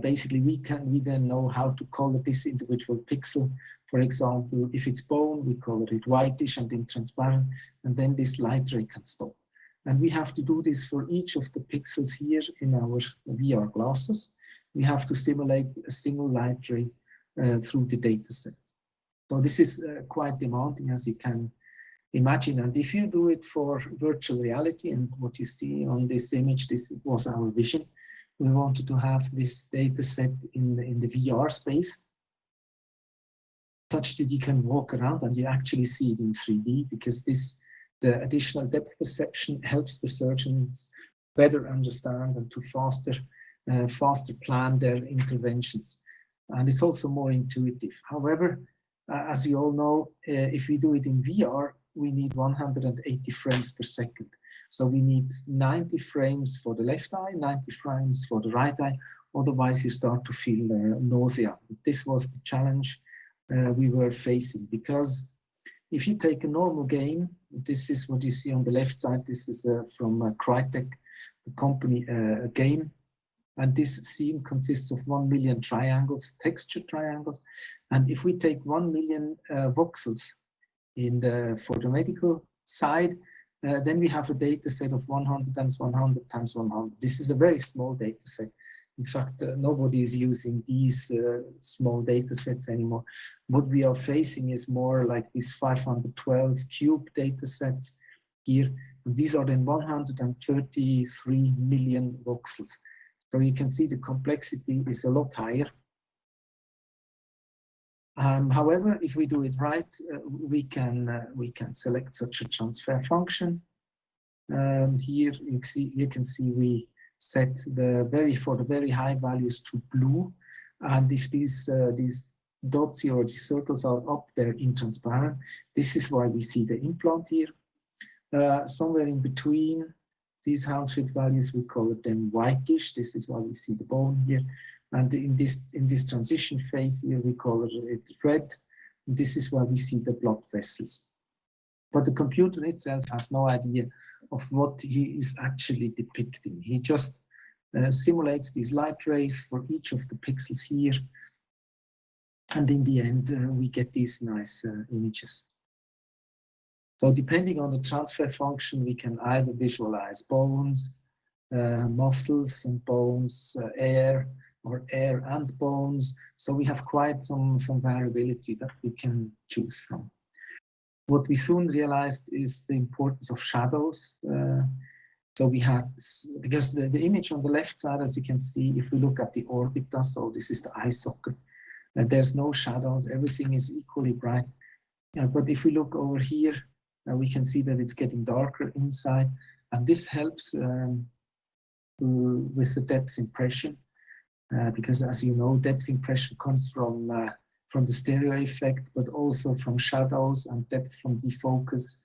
Basically, we then know how to color this individual pixel. For example, if it's bone, we color it whitish and then transparent, and then this light ray can stop. And we have to do this for each of the pixels here in our VR glasses. We have to simulate a single light ray through the data set. So this is quite demanding, as you can imagine. And if you do it for virtual reality, and what you see on this image, this was our vision. We wanted to have this data set in the VR space, such that you can walk around and you actually see it in 3D, because the additional depth perception helps the surgeons better understand and to faster plan their interventions. And it's also more intuitive. However, as you all know, if we do it in VR, we need 180 frames per second. So we need 90 frames for the left eye, 90 frames for the right eye. Otherwise, you start to feel nausea. This was the challenge we were facing, because if you take a normal game, this is what you see on the left side. This is from Crytek, the company, a game And this scene consists of 1 million triangles, textured triangles. And if we take 1 million voxels for the medical side, then we have a data set of 100 times 100 times 100. This is a very small data set. In fact, nobody is using these small data sets anymore. What we are facing is more like these 512 cube data sets here. And these are then 133 million voxels. So you can see the complexity is a lot higher. However, if we do it right, we can select such a transfer function. Here you can see we set for the very high values to blue, and if these dots here or these circles are up there in transparent, this is why we see the implant here. Somewhere in between these Hounsfield values, we call them whitish. This is why we see the bone here. And in this transition phase here, we call it red. This is why we see the blood vessels. But the computer itself has no idea of what he is actually depicting. He just simulates these light rays for each of the pixels here. And in the end, we get these nice images. So depending on the transfer function, we can either visualize bones, muscles and bones, air, or air and bones. So we have quite some variability that we can choose from. What we soon realized is the importance of shadows. So we had, because the image on the left side, as you can see, if we look at the orbita, so this is the eye socket, there's no shadows, everything is equally bright. But if we look over here, we can see that it's getting darker inside, and this helps with the depth impression, because as you know, depth impression comes from the stereo effect, but also from shadows and depth from defocus.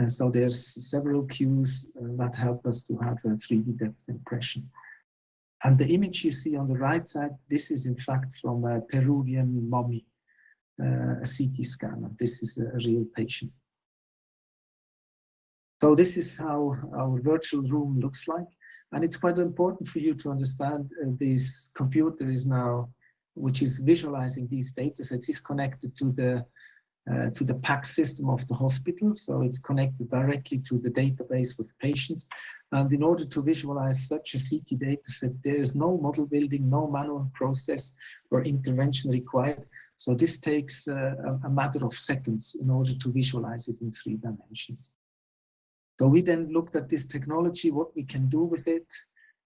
So there's several cues that help us to have a 3D depth impression. And the image you see on the right side, this is in fact from a Peruvian mummy, a CT scan. This is a real patient. So this is how our virtual room looks like. And it's quite important for you to understand this computer is now, which is visualizing these data sets, is connected to the PACS system of the hospital. So it's connected directly to the database with patients. And in order to visualize such a CT data set, there is no model building, no manual process or intervention required. So this takes a matter of seconds in order to visualize it in 3 dimensions. So we then looked at this technology, what we can do with it.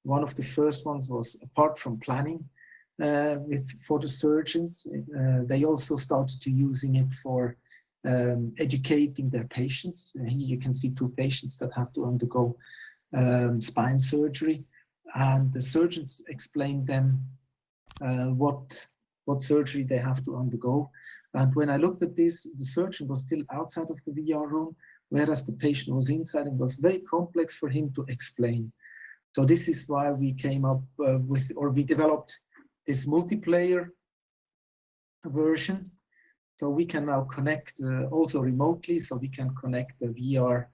One of the first ones was, apart from planning for the surgeons, they also started to using it for educating their patients. Here you can see 2 patients that have to undergo spine surgery, and the surgeons explained them what surgery they have to undergo. And when I looked at this, the surgeon was still outside of the VR room, whereas the patient was inside, and it was very complex for him to explain. So this is why we came up we developed this multiplayer version. So we can now connect also remotely, so we can connect the VR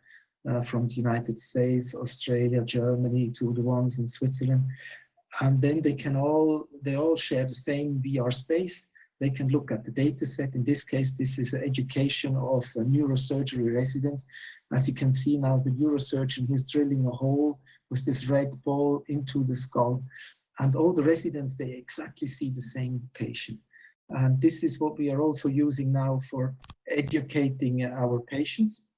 from the United States, Australia, Germany to the ones in Switzerland. And then they all share the same VR space. They can look at the data set. In this case, this is an education of neurosurgery residents. As you can see now, the neurosurgeon is drilling a hole with this red ball into the skull. And all the residents, they exactly see the same patient. And this is what we are also using now for educating our patients.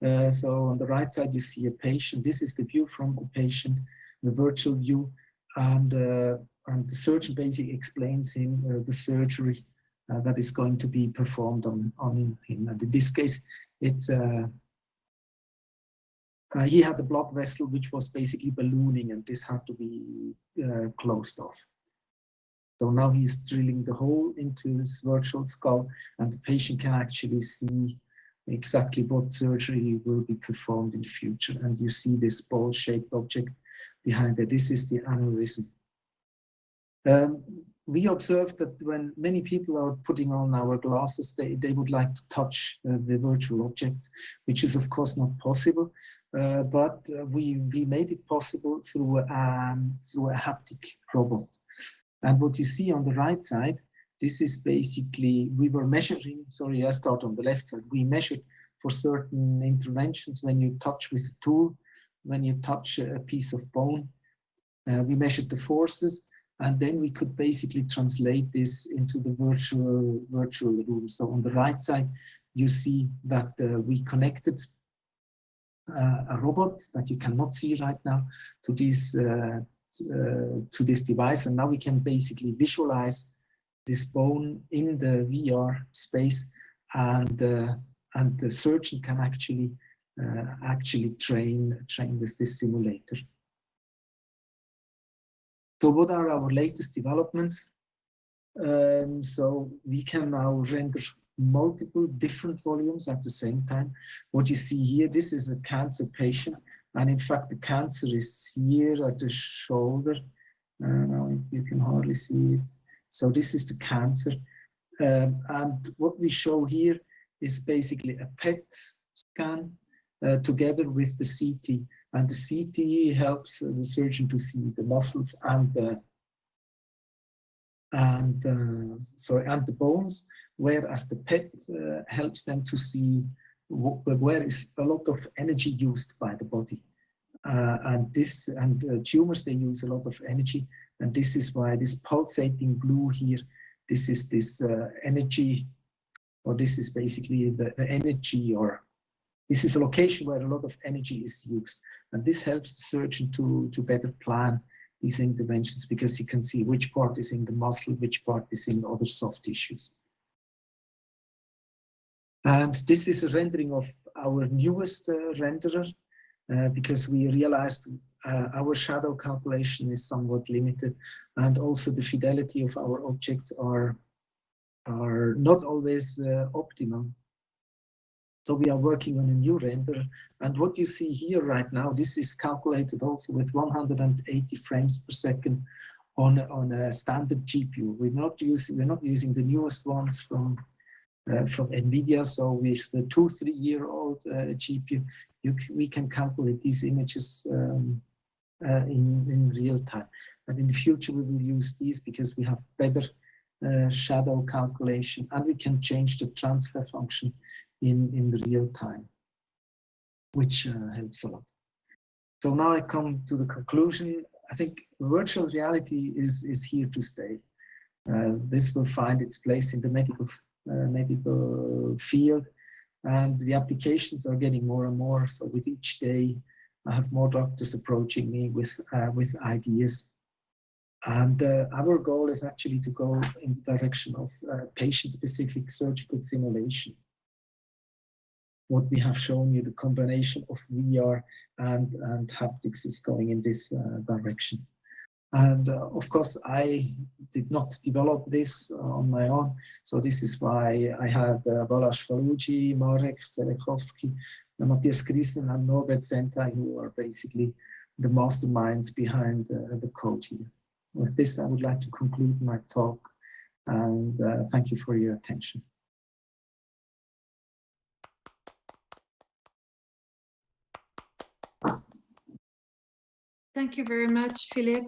So on the right side, you see a patient. This is the view from the patient, the virtual view. And the surgeon basically explains him the surgery that is going to be performed on him. And in this case, it's he had a blood vessel which was basically ballooning, and this had to be closed off. So now he's drilling the hole into his virtual skull, and the patient can actually see exactly what surgery will be performed in the future. And you see this ball-shaped object behind it. This is the aneurysm. we observed that when many people are putting on our glasses, they would like to touch the virtual objects, which is of course not possible. But we made it possible through a haptic robot. And what you see on the right side, this is basically, we were measuring, sorry, I start on the left side. We measured for certain interventions when you touch with a tool, when you touch a piece of bone, we measured the forces, and then we could basically translate this into the virtual room. So on the right side, you see that we connected a robot that you cannot see right now to this device, and now we can basically visualize this bone in the VR space, and the surgeon can actually train with this simulator. So what are our latest developments? So we can now render multiple different volumes at the same time. What you see here, this is a cancer patient, and in fact the cancer is here at the shoulder. Now you can hardly see it. So this is the cancer, and what we show here is basically a PET scan together with the CT, and the CT helps the surgeon to see the muscles and the bones, whereas the PET helps them to see where is a lot of energy used by the body. Tumors, they use a lot of energy, and this is why this pulsating blue here, this is this energy, or this is basically the energy, or this is a location where a lot of energy is used. And this helps the surgeon to better plan these interventions, because he can see which part is in the muscle, which part is in other soft tissues. And this is a rendering of our newest renderer, because we realized our shadow calculation is somewhat limited, and also the fidelity of our objects are not always optimal. So we are working on a new renderer, and what you see here right now, this is calculated also with 180 frames per second on a standard GPU. We're not using the newest ones from NVIDIA. So with the 2-3-year-old GPU, we can calculate these images in real time. And in the future, we will use these because we have better shadow calculation, and we can change the transfer function in the real time, which helps a lot. So now I come to the conclusion. I think virtual reality is here to stay. This will find its place in the medical field, and the applications are getting more and more. So with each day, I have more doctors approaching me with ideas. And our goal is actually to go in the direction of patient-specific surgical simulation. What we have shown you, the combination of VR and haptics, is going in this direction. And of course, I did not develop this on my own. So this is why I had Balázs Falucsi, Marek Selekowski, Matthias Griesen, and Norbert Sentai, who are basically the masterminds behind the code here. With this, I would like to conclude my talk, and thank you for your attention. Thank you very much, Philip.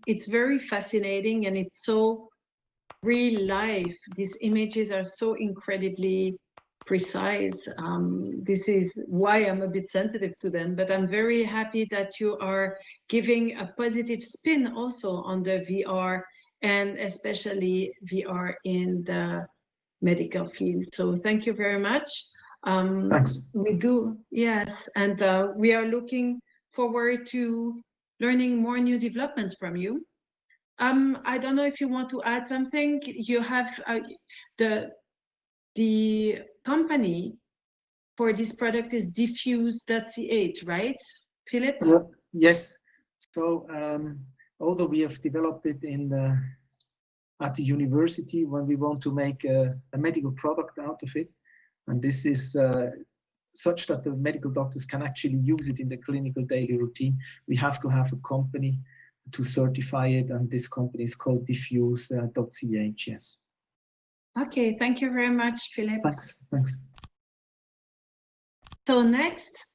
It's very fascinating, and it's so real life. These images are so incredibly precise. This is why I'm a bit sensitive to them, but I'm very happy that you are giving a positive spin also on the VR, and especially VR in the medical field. So thank you very much. Thanks. We do, yes, and we are looking forward to learning more new developments from you. I don't know if you want to add something. You have the company for this product is diffuse.ch, right, Philip? Yes. So although we have developed it at the university, when we want to make a medical product out of it, and this is such that the medical doctors can actually use it in the clinical daily routine, we have to have a company to certify it, and this company is called diffuse.ch. Yes. Okay, thank you very much, Philip. Thanks. So next,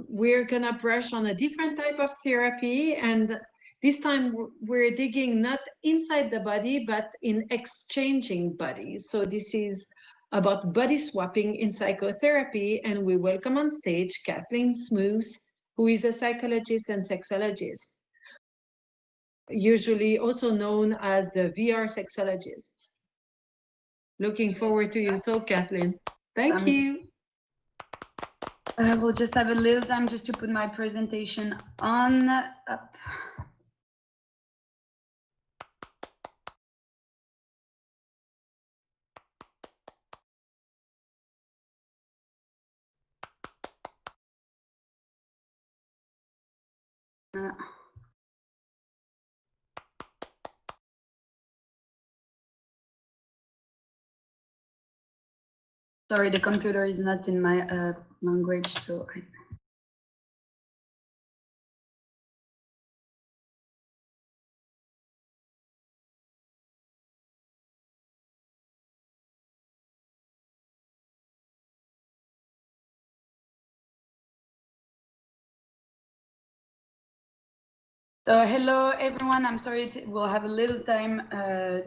we're gonna brush on a different type of therapy, and this time we're digging not inside the body, but in exchanging bodies. So this is about body swapping in psychotherapy, and we welcome on stage Kathleen Smooth, who is a psychologist and sexologist, usually also known as the VR sexologist. Looking forward to your talk, Kathleen. Thank you. We'll just have a little time just to put my presentation on. Up. Sorry, the computer is not in my language, so So hello everyone, I'm sorry, we'll have a little time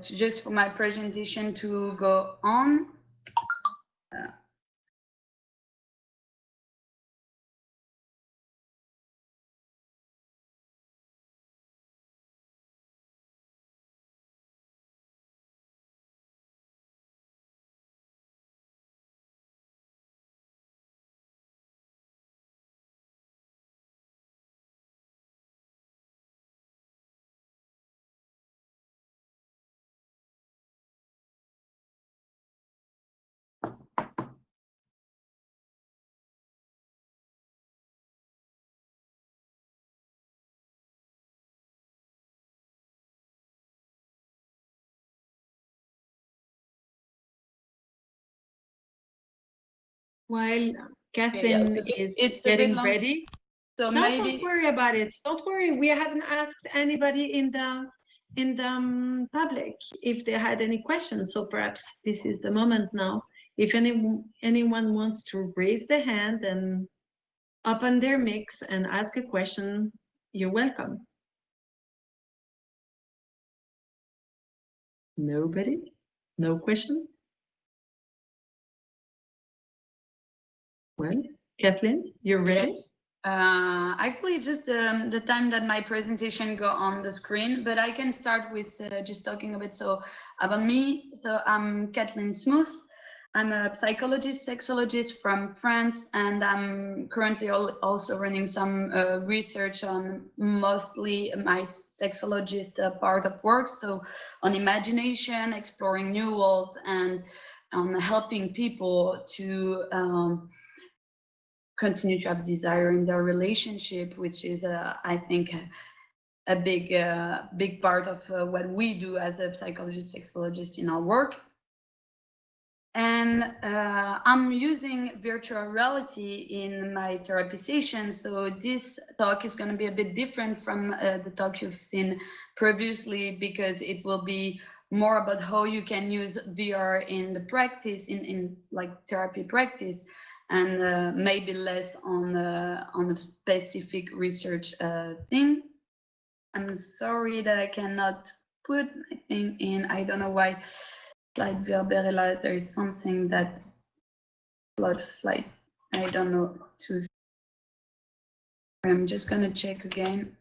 just for my presentation to go on. While Kathleen is getting ready. So no, maybe don't worry about it. Don't worry. We haven't asked anybody in the public if they had any questions. So perhaps this is the moment now. If anyone wants to raise their hand and open their mix and ask a question, you're welcome. Nobody? No question? Well, Kathleen, you're ready? Actually, just the time that my presentation go on the screen, but I can start with just talking a bit about me. So I'm Kathleen Smooth. I'm a psychologist, sexologist from France, and I'm currently also running some research on mostly my sexologist part of work, so on imagination, exploring new worlds, and on helping people to continue to have desire in their relationship, which is, I think, a big part of what we do as a psychologist, sexologist in our work. And I'm using virtual reality in my therapy session. So this talk is going to be a bit different from the talk you've seen previously, because it will be more about how you can use VR in the practice, in like therapy practice, and maybe less on a specific research thing. I'm sorry that I cannot put my thing in. I don't know why. Slide Verberella, there is something that flood flight. I don't know to. I'm just gonna check again.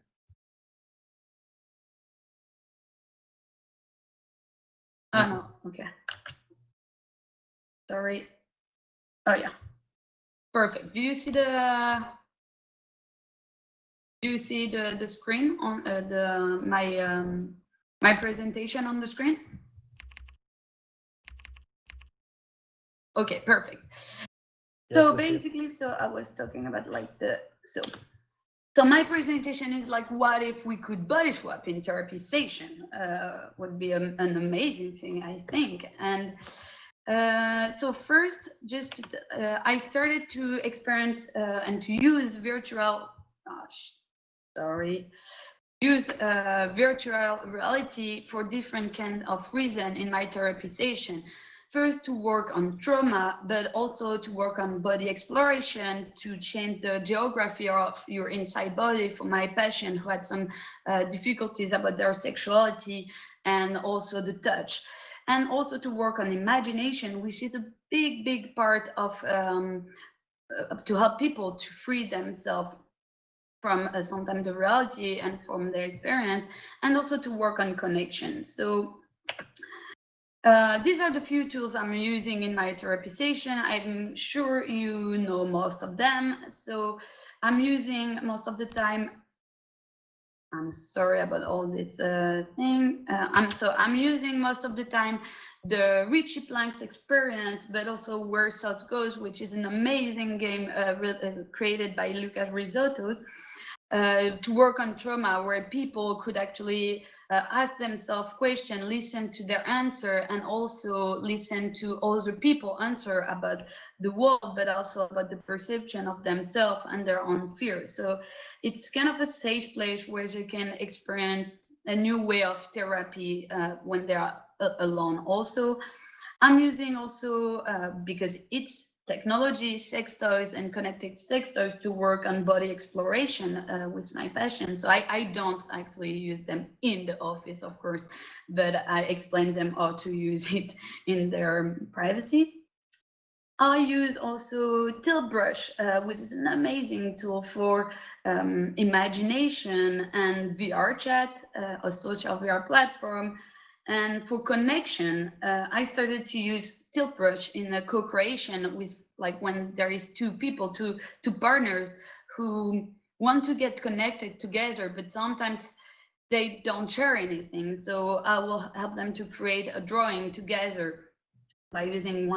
Oh no, okay. Sorry. Oh yeah. Perfect. Do you see the screen on my presentation on the screen? Okay, perfect. Yes, so basically, so I was talking about like so my presentation is like, what if we could body swap in therapy session? Would be an amazing thing, I think. And so first, just I started to experience and to use virtual. Sorry. use virtual reality for different kind of reason in my therapy session. First, to work on trauma, but also to work on body exploration, to change the geography of your inside body for my patient who had some difficulties about their sexuality, and also the touch. And also to work on imagination, which is a big part of to help people to free themselves from sometimes the reality and from their experience, and also to work on connection. So these are the few tools I'm using in my therapy session. I'm sure you know most of them. So I'm using most of the time, I'm sorry about all this thing. I'm using most of the time the Richie Plank's experience, but also Where Thought Goes, which is an amazing game created by Lucas Risotto's, to work on trauma, where people could actually ask themselves questions, listen to their answer, and also listen to other people answer about the world, but also about the perception of themselves and their own fears. So it's kind of a safe place where you can experience a new way of therapy when they are alone. Also, I'm using also, because it's technology, sex toys, and connected sex toys to work on body exploration with my patients. So I don't actually use them in the office, of course, but I explain them how to use it in their privacy. I use also Tilt Brush, which is an amazing tool for imagination, and VR chat, a social VR platform. And for connection, I started to use Tilt Brush in a co-creation with, like, when there is two people, two partners who want to get connected together, but sometimes they don't share anything. So I will help them to create a drawing together by using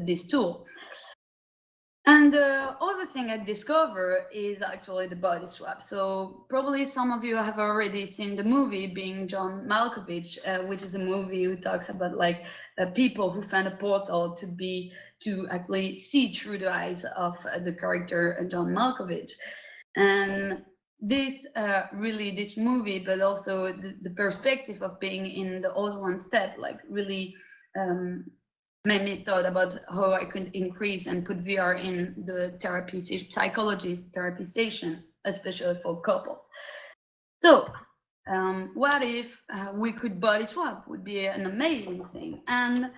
this tool. And the other thing I discovered is actually the body swap. So probably some of you have already seen the movie, being John Malkovich, which is a movie who talks about like people who find a portal to actually see through the eyes of the character John Malkovich. And this this movie, but also the perspective of being in the other one step, like really made me thought about how I could increase and put VR in the psychology therapy session, especially for couples. So what if we could body swap? Would be an amazing thing. And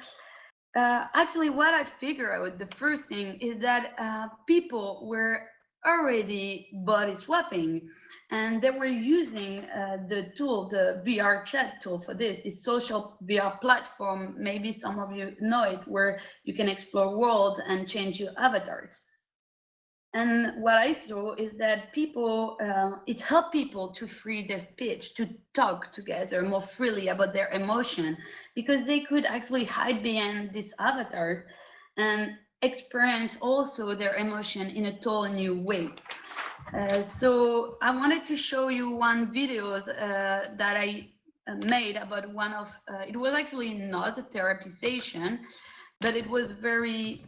actually what I figured out, the first thing is that people were already body swapping, and they were using the tool, the VR chat tool for this social VR platform. Maybe some of you know it, where you can explore worlds and change your avatars. And what I saw is that people, it helped people to free their speech, to talk together more freely about their emotion, because they could actually hide behind these avatars and experience also their emotion in a totally new way. So I wanted to show you one video that I made about one of, it was actually not a therapy session, but it was very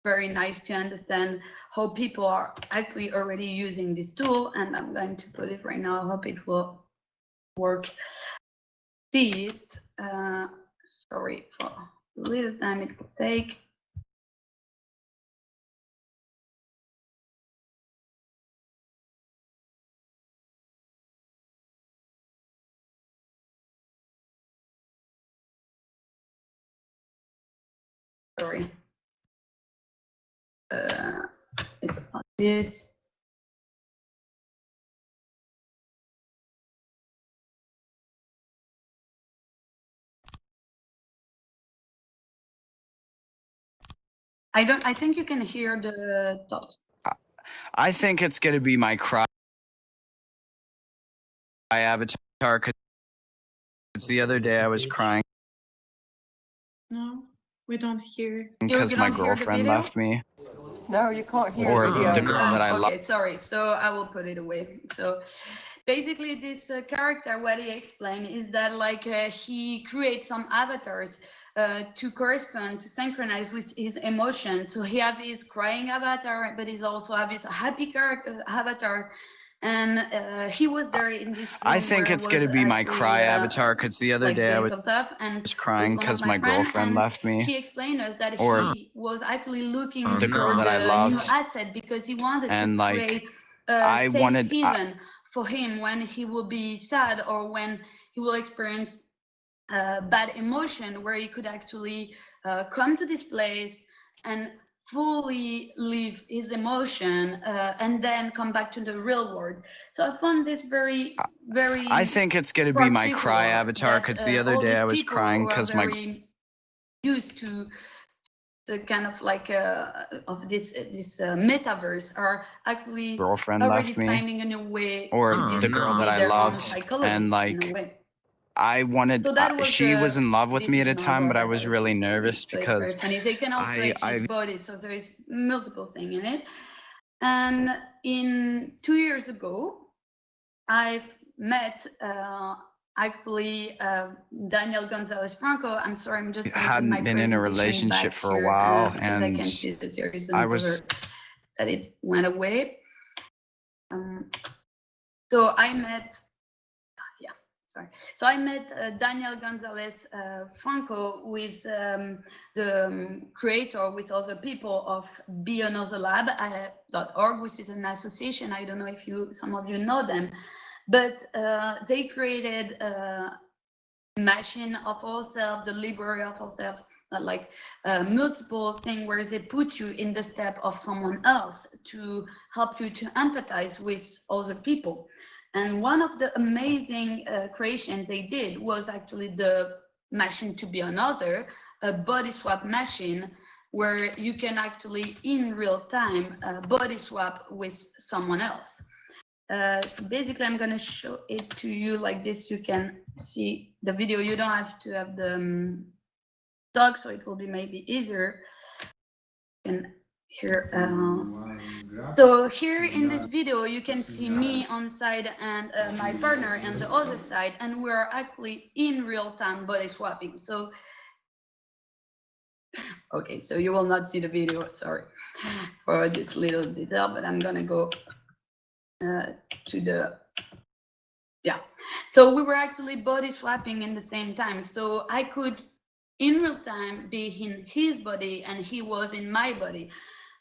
nice to understand how people are actually already using this tool. And I'm going to put it right now. I hope it will work. See it. Sorry for the little time it will take. Sorry. It's not this. I think you can hear the talks. I think it's going to be my cry avatar, because the other day I was crying. No, we don't hear. Because my girlfriend left me. No, you can't hear Or the the girl that I love. Okay, sorry. So I will put it away. So basically this character, what he explained is that like he creates some avatars to correspond, to synchronize with his emotions. So he have his crying avatar, but he's also have his happy character avatar. And he was there in this room. I think it's going to be my cry avatar, because the other day I was crying because my girlfriend left me. He explained us that or he was actually looking the girl for that I the loved, new asset because he wanted and to like create I safe wanted haven for him when he will be sad or when he will experience bad emotion, where he could actually come to this place and fully live his emotion and then come back to the real world. So I found this very I think it's going to be my cry avatar, because the other day I was crying because my used to the kind of like of this metaverse are actually girlfriend already left me, finding a new way, or the girl that I loved, and like I wanted, so she was in love with me at a time, but I was really nervous so because so he can also his body, so there is multiple things in it. And in 2 years ago, I've met actually Daniel Gonzalez Franco. I'm sorry, I'm just hadn't been in a relationship for a while, and I can see that there is that it went away. So I met Daniel Gonzalez Franco, who is the creator with other people of BeAnotherLab.org, which is an association. I don't know if some of you know them, but they created a machine of ourselves, the library of ourselves, like multiple things where they put you in the step of someone else to help you to empathize with other people. And one of the amazing creations they did was actually the machine to be another, a body swap machine, where you can actually in real time body swap with someone else. So basically, I'm going to show it to you like this. You can see the video. You don't have to have the dog, so it will be maybe easier. And here, so here in this video, you can see me on side and my partner on the other side, and we're actually in real time body swapping. So, okay, so you will not see the video, sorry for this little detail, but I'm gonna go to the, yeah. So we were actually body swapping in the same time. So I could in real time be in his body and he was in my body.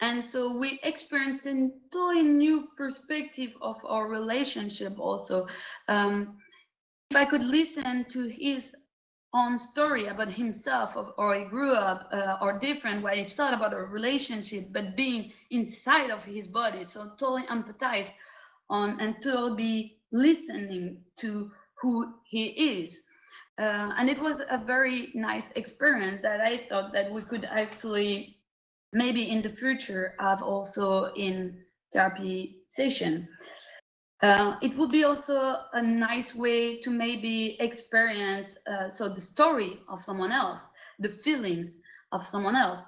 And so we experienced a totally new perspective of our relationship also. If I could listen to his own story about himself, or he grew up, or different, what he thought about a relationship, but being inside of his body, so totally empathize on and totally be listening to who he is. And it was a very nice experience that I thought that we could actually maybe in the future have also in therapy session. It would be also a nice way to maybe experience so the story of someone else, the feelings of someone else,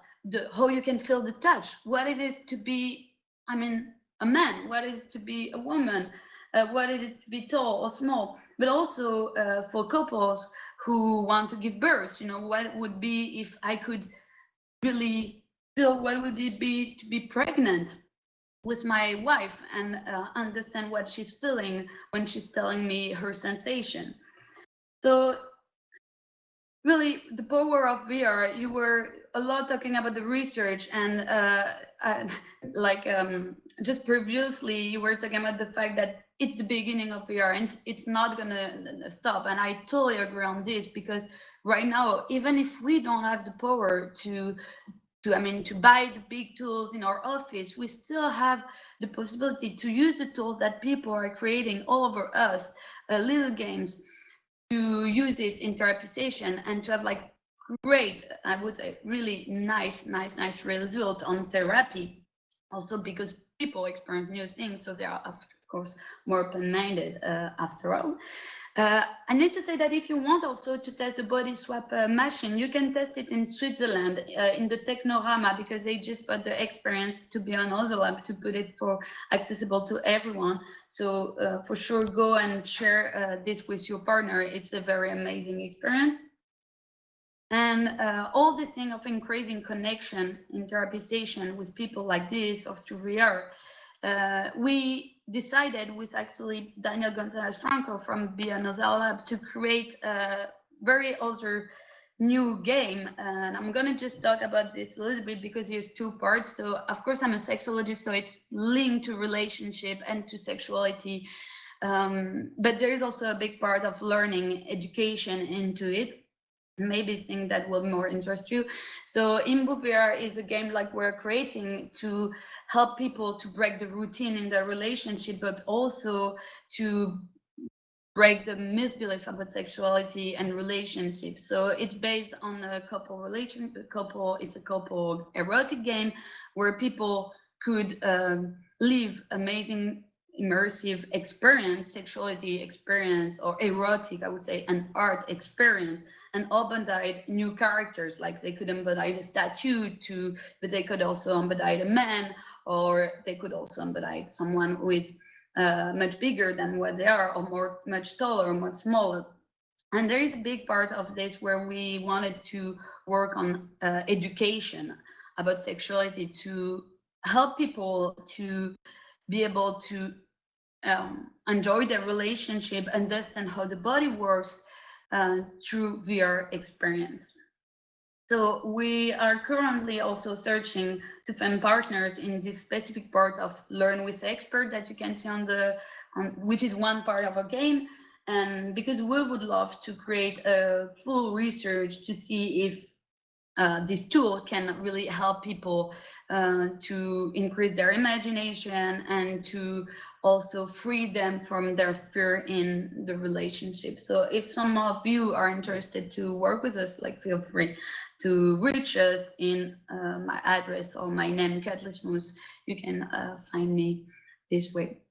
how you can feel the touch, what it is to be, I mean, a man, what it is to be a woman, what it is to be tall or small, but also for couples who want to give birth, you know, what it would be if I could really feel what would it be to be pregnant with my wife and understand what she's feeling when she's telling me her sensation. So really the power of VR, you were a lot talking about the research and just previously you were talking about the fact that it's the beginning of VR and it's not gonna stop. And I totally agree on this, because right now, even if we don't have the power to buy the big tools in our office, we still have the possibility to use the tools that people are creating all over us, little games, to use it in therapy session and to have like great, I would say, really nice result on therapy. Also because people experience new things, so they are of course more open-minded after all. I need to say that if you want also to test the body swap machine, you can test it in Switzerland in the Technorama, because they just got the experience to be on other lab to put it for accessible to everyone. So for sure, go and share this with your partner. It's a very amazing experience. And all the thing of increasing connection in therapy session with people like this or through VR, we decided with actually Daniel Gonzalez Franco from Bianoza Lab to create a very other new game, and I'm gonna just talk about this a little bit because there's two parts. So of course I'm a sexologist, so it's linked to relationship and to sexuality, but there is also a big part of learning education into it. Maybe think that will more interest you. So VR is a game like we're creating to help people to break the routine in their relationship, but also to break the misbelief about sexuality and relationships. So it's based on a couple it's a couple erotic game where people could live amazing immersive experience, sexuality experience, or erotic, I would say, an art experience, and embodied new characters. Like they could embody the statue too, but they could also embody the man, or they could also embody someone who is much bigger than what they are, or much taller or much smaller. And there is a big part of this where we wanted to work on education about sexuality to help people to be able to enjoy their relationship, understand how the body works through VR experience. So we are currently also searching to find partners in this specific part of Learn with Expert that you can see on which is one part of a game. And because we would love to create a full research to see if this tool can really help people to increase their imagination and to also free them from their fear in the relationship. So if some of you are interested to work with us, like feel free to reach us in my address or my name, Kathleen Smoos. You can find me this way.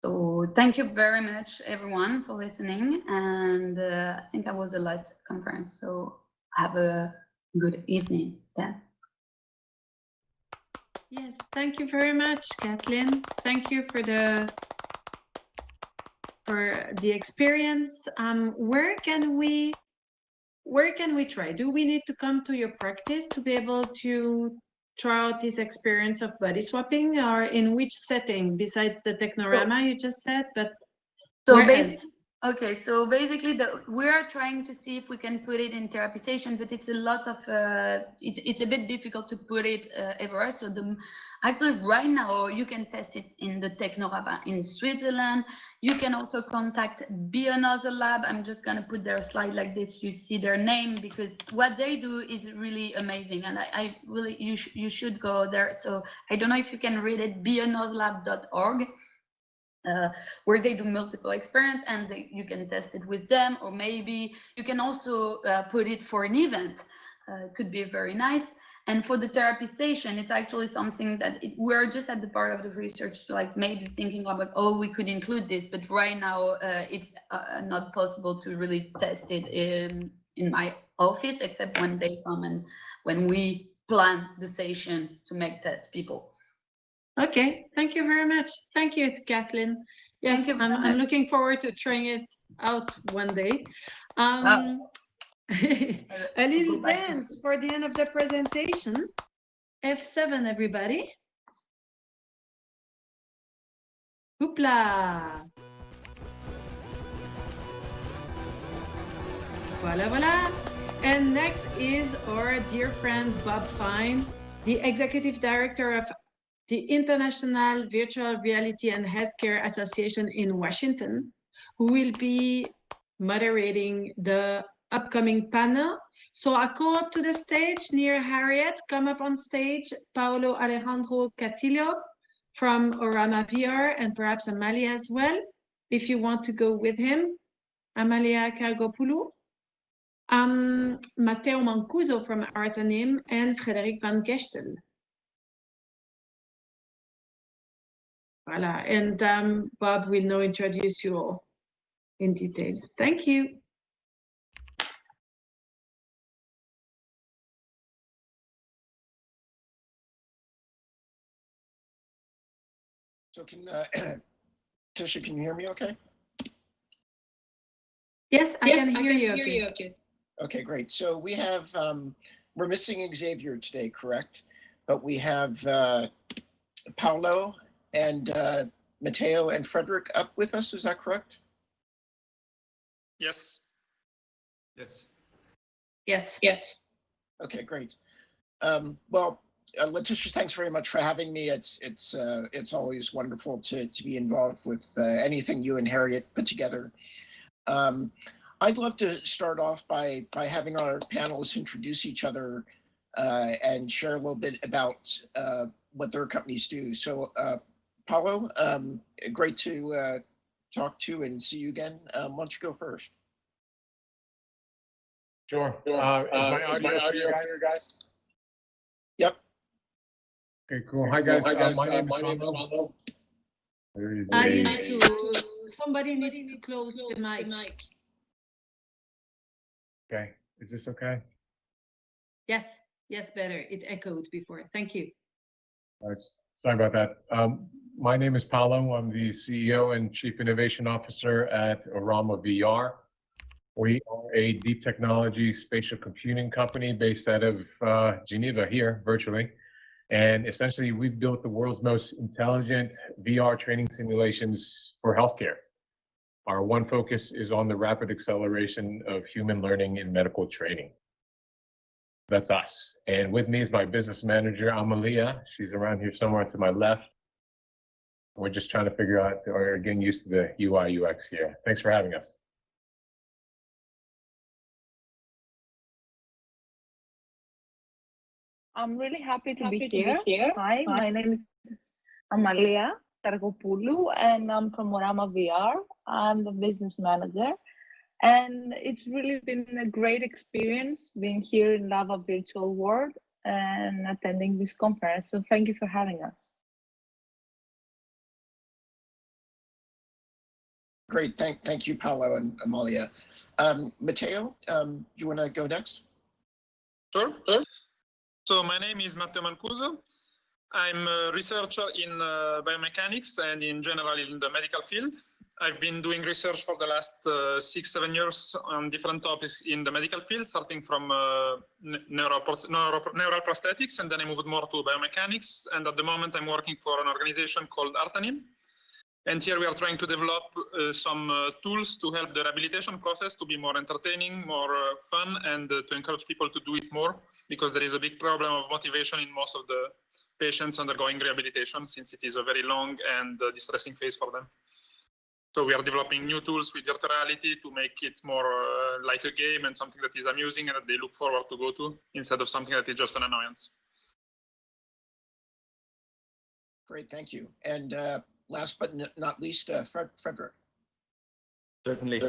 So thank you very much, everyone, for listening. And I think I was the last conference. So have a good evening then. Yes, thank you very much, Kathleen. Thank you for the experience. Where can we try? Do we need to come to your practice to be able to try out this experience of body swapping, or in which setting besides the Technorama you just said? But so where else? Okay, so basically we are trying to see if we can put it in therapy session, but it's a lot of it's a bit difficult to put it everywhere. So actually right now you can test it in the Technorama in Switzerland. You can also contact Bianoza Lab. I'm just gonna put their slide like this. You see their name because what they do is really amazing, and I really you should go there. So I don't know if you can read it, bianozalab.org. Where they do multiple experiments and you can test it with them, or maybe you can also put it for an event. Could be very nice. And for the therapy session, it's actually something that we're just at the part of the research, like maybe thinking about, oh, we could include this, but right now it's not possible to really test it in my office, except when they come and when we plan the session to make test people. Okay, thank you very much. Thank you, Kathleen. Yes, I'm looking forward to trying it out one day. A little dance for the end of the presentation. F7, everybody. Hoopla. Voila, voila. And next is our dear friend, Bob Fine, the Executive Director of the International Virtual Reality and Healthcare Association in Washington, who will be moderating the upcoming panel. So I go up to the stage near Harriet, come up on stage, Paolo Alejandro Catillo from Orama VR, and perhaps Amalia as well, if you want to go with him, Amalia Kargopoulou, Matteo Mancuso from Artanim, and Frédéric van Gestel. Voila, and Bob will now introduce you all in details. Thank you. So Tisha, can you hear me okay? Yes, I can hear you okay. Okay, great. So we have, we're missing Xavier today, correct? But we have Paolo and Matteo and Frederick up with us, is that correct? Yes. Yes. Yes. Yes. Okay, great. Well, Letitia, thanks very much for having me. It's always wonderful to be involved with anything you and Harriet put together. I'd love to start off by having our panelists introduce each other and share a little bit about what their companies do. So, Paulo, great to talk to and see you again. Why don't you go first? Sure. Is my audio clear, guys? Yep. Okay, cool. Hi, guys. My name is Paulo. Somebody needs to close the mic. Okay. Is this okay? Yes. Yes, better. It echoed before. Thank you. Sorry about that. My name is Paulo. I'm the CEO and Chief Innovation Officer at IVRHA VR. We are a deep technology spatial computing company based out of Geneva here, virtually. And essentially, we've built the world's most intelligent VR training simulations for healthcare. Our one focus is on the rapid acceleration of human learning in medical training. That's us. And with me is my business manager, Amalia. She's around here somewhere to my left. We're just trying to figure out or getting used to the UI UX here. Thanks for having us. I'm really happy to be here. Hi, my name is Amalia Targopoulou, and I'm from IVRHA VR. I'm the business manager, and it's really been a great experience being here in Laval Virtual World and attending this conference. So thank you for having us. Great, thank you, Paulo and Amalia. Matteo, do you want to go next? Sure. So my name is Matteo Mancuso. I'm a researcher in biomechanics and in general in the medical field. I've been doing research for the last 6-7 years on different topics in the medical field, starting from neural prosthetics, and then I moved more to biomechanics. And at the moment, I'm working for an organization called Artanim. And here we are trying to develop some tools to help the rehabilitation process to be more entertaining, more fun, and to encourage people to do it more, because there is a big problem of motivation in most of the patients undergoing rehabilitation, since it is a very long and distressing phase for them. So we are developing new tools with virtual reality to make it more like a game and something that is amusing and that they look forward to go to, instead of something that is just an annoyance. Great, thank you. And last but not least, Frederick. Certainly.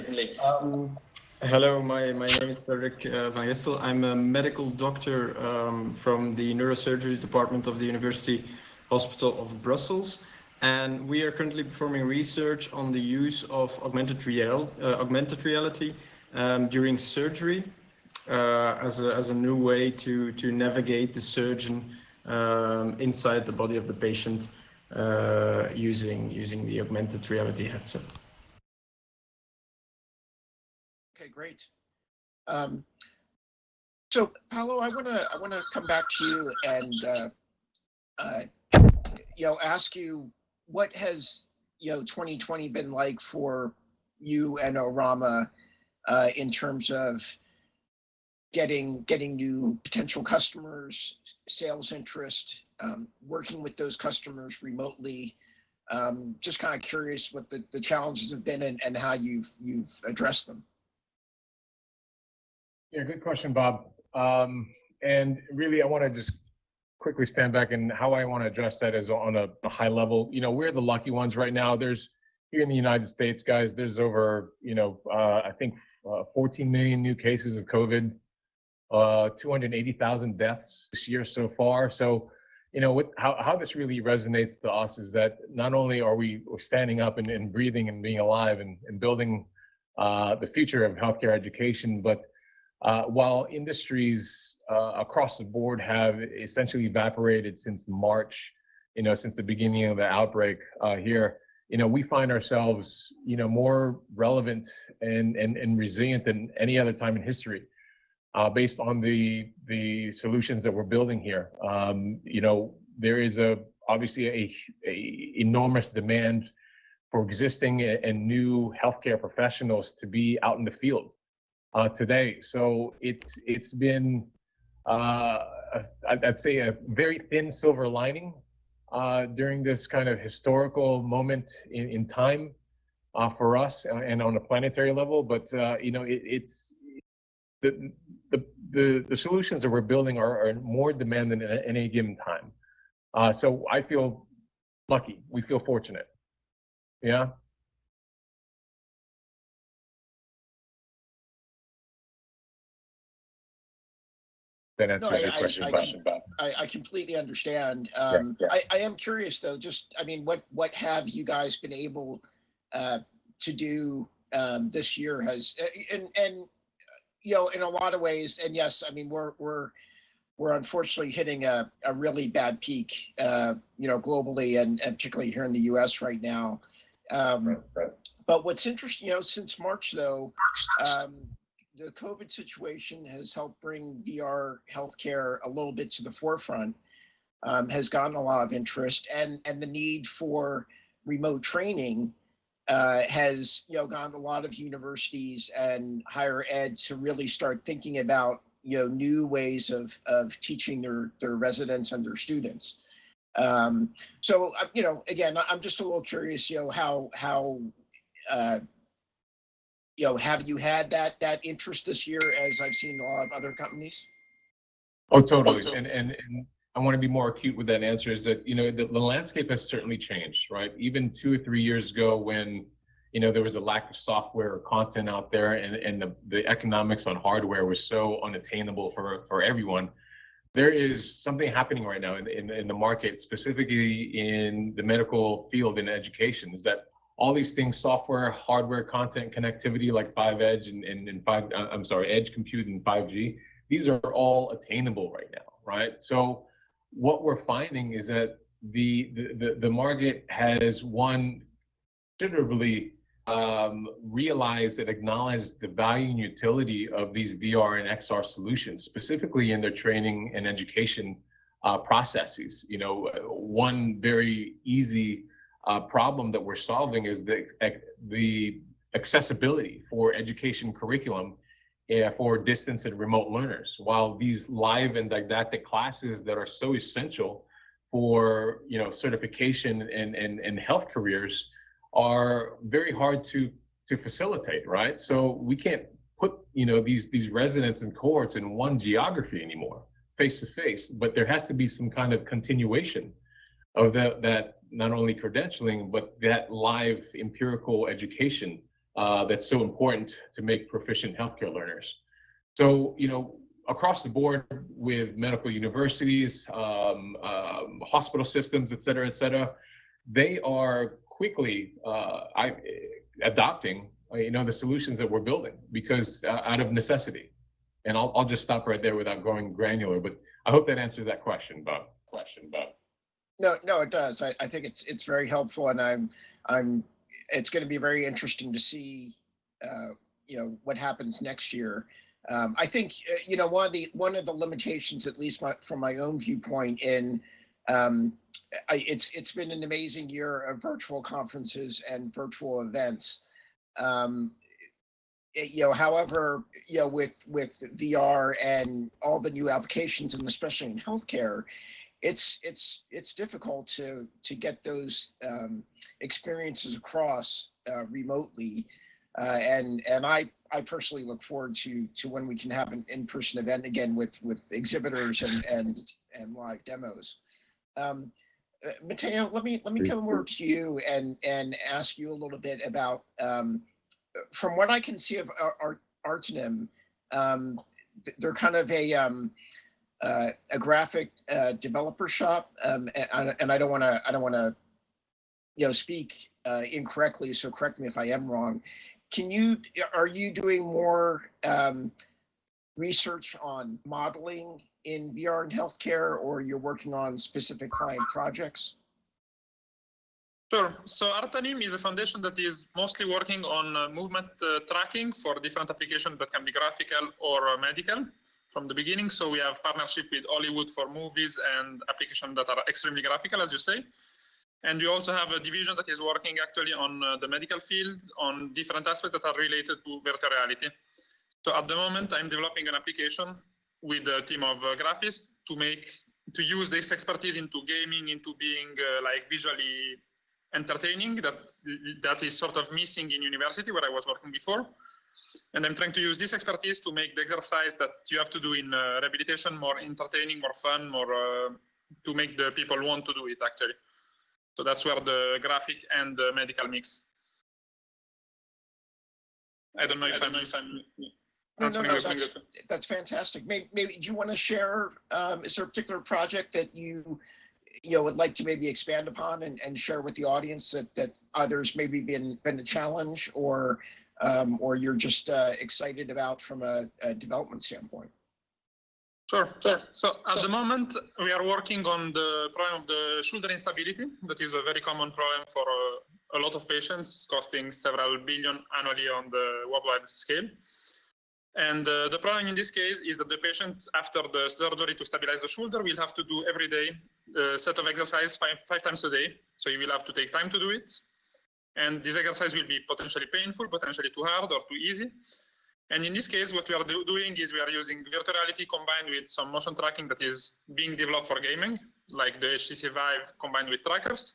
Hello, my name is Frederick van Gessel. I'm a medical doctor from the neurosurgery department of the University Hospital of Brussels. And we are currently performing research on the use of augmented reality during surgery as a new way to navigate the surgeon inside the body of the patient using the augmented reality headset. Okay, great. So Paulo, I wanna come back to you and ask you, what has 2020 been like for you and IVRHA in terms of getting new potential customers, sales interest, working with those customers remotely? Just kind of curious what the challenges have been and how you've addressed them. Yeah, good question, Bob. And really, I want to just quickly stand back, and how I want to address that is on a high level. We're the lucky ones right now. There's here in the United States, guys, there's over, I think 14 million new cases of COVID, 280,000 deaths this year so far. So, how this really resonates to us is that not only are we standing up and breathing and being alive and building the future of healthcare education, but while industries across the board have essentially evaporated since March, since the beginning of the outbreak here, we find ourselves, more relevant and resilient than any other time in history, based on the solutions that we're building here. There is obviously a enormous demand for existing and new healthcare professionals to be out in the field today. So it's been, I'd say, a very thin silver lining during this kind of historical moment in time for us and on a planetary level. But you know, it's the solutions that we're building are more demanding at any given time. So I feel lucky. We feel fortunate. Yeah. That answers your question. I completely understand. Yeah. I am curious though, just, I mean, what have you guys been able to do this year has, and you know, in a lot of ways, and yes, I mean, we're unfortunately hitting a really bad peak, you know, globally and particularly here in the US right now. But what's interesting, you know, since March though, the COVID situation has helped bring VR healthcare a little bit to the forefront, has gotten a lot of interest, and the need for remote training has, you know, gotten a lot of universities and higher ed to really start thinking about, you know, new ways of teaching their residents and their students. So, you know, again, I'm just a little curious, you know, how you know, have you had that interest this year, as I've seen a lot of other companies? Oh, totally. And I want to be more acute with that answer, is that, you know, the landscape has certainly changed, right? Even 2 or 3 years ago, when, you know, there was a lack of software or content out there, and the economics on hardware was so unattainable for everyone. There is something happening right now in the market, specifically in the medical field and education, is that all these things, software, hardware, content, connectivity, like 5Edge Edge compute and 5G, these are all attainable right now, right? So what we're finding is that the market has, one, considerably realized and acknowledged the value and utility of these VR and XR solutions, specifically in their training and education processes. You know, one very easy problem that we're solving is the accessibility for education curriculum for distance and remote learners. While these live and didactic classes that are so essential for, you know, certification and health careers are very hard to facilitate, right? So we can't put, you know, these residents and cohorts in one geography anymore, face to face, but there has to be some kind of continuation of that not only credentialing, but that live empirical education that's so important to make proficient healthcare learners. So, you know, across the board with medical universities, hospital systems, et cetera, they are quickly adopting, you know, the solutions that we're building, because out of necessity. And I'll just stop right there without going granular, but I hope that answers that question, Bob. No, it does. I think it's very helpful, and it's going to be very interesting to see, you know, what happens next year. I think, you know, one of the limitations, at least from my own viewpoint, in it's been an amazing year of virtual conferences and virtual events. You know, however, you know, with VR and all the new applications, and especially in healthcare, it's difficult to get those experiences across remotely, and I personally look forward to when we can have an in-person event again with exhibitors and live demos. Matteo, let me come over to you and ask you a little bit about, from what I can see of Artanim, they're kind of a graphic developer shop, and I don't want to, you know, speak incorrectly, so correct me if I am wrong. Are you doing more research on modeling in VR and healthcare, or you're working on specific client projects? Sure. So Artanim is a foundation that is mostly working on movement tracking for different applications that can be graphical or medical from the beginning. So we have partnership with Hollywood for movies and applications that are extremely graphical, as you say. And we also have a division that is working actually on the medical field on different aspects that are related to virtual reality. So at the moment, I'm developing an application with a team of graphists to use this expertise into gaming, into being like visually entertaining. That is sort of missing in university where I was working before. And I'm trying to use this expertise to make the exercise that you have to do in rehabilitation more entertaining, more fun, more to make the people want to do it actually. So that's where the graphic and the medical mix. I don't know if I'm answering your question. That's fantastic. Maybe do you want to share? Is there a particular project that you would like to maybe expand upon and share with the audience that others maybe been a challenge or you're just excited about from a development standpoint? Sure. So at the moment, we are working on the problem of the shoulder instability. That is a very common problem for a lot of patients, costing several billion annually on the worldwide scale. And the problem in this case is that the patient, after the surgery to stabilize the shoulder, will have to do every day a set of exercise five times a day. So you will have to take time to do it. And this exercise will be potentially painful, potentially too hard or too easy. And in this case, what we are doing is we are using virtual reality combined with some motion tracking that is being developed for gaming, like the HTC Vive combined with trackers,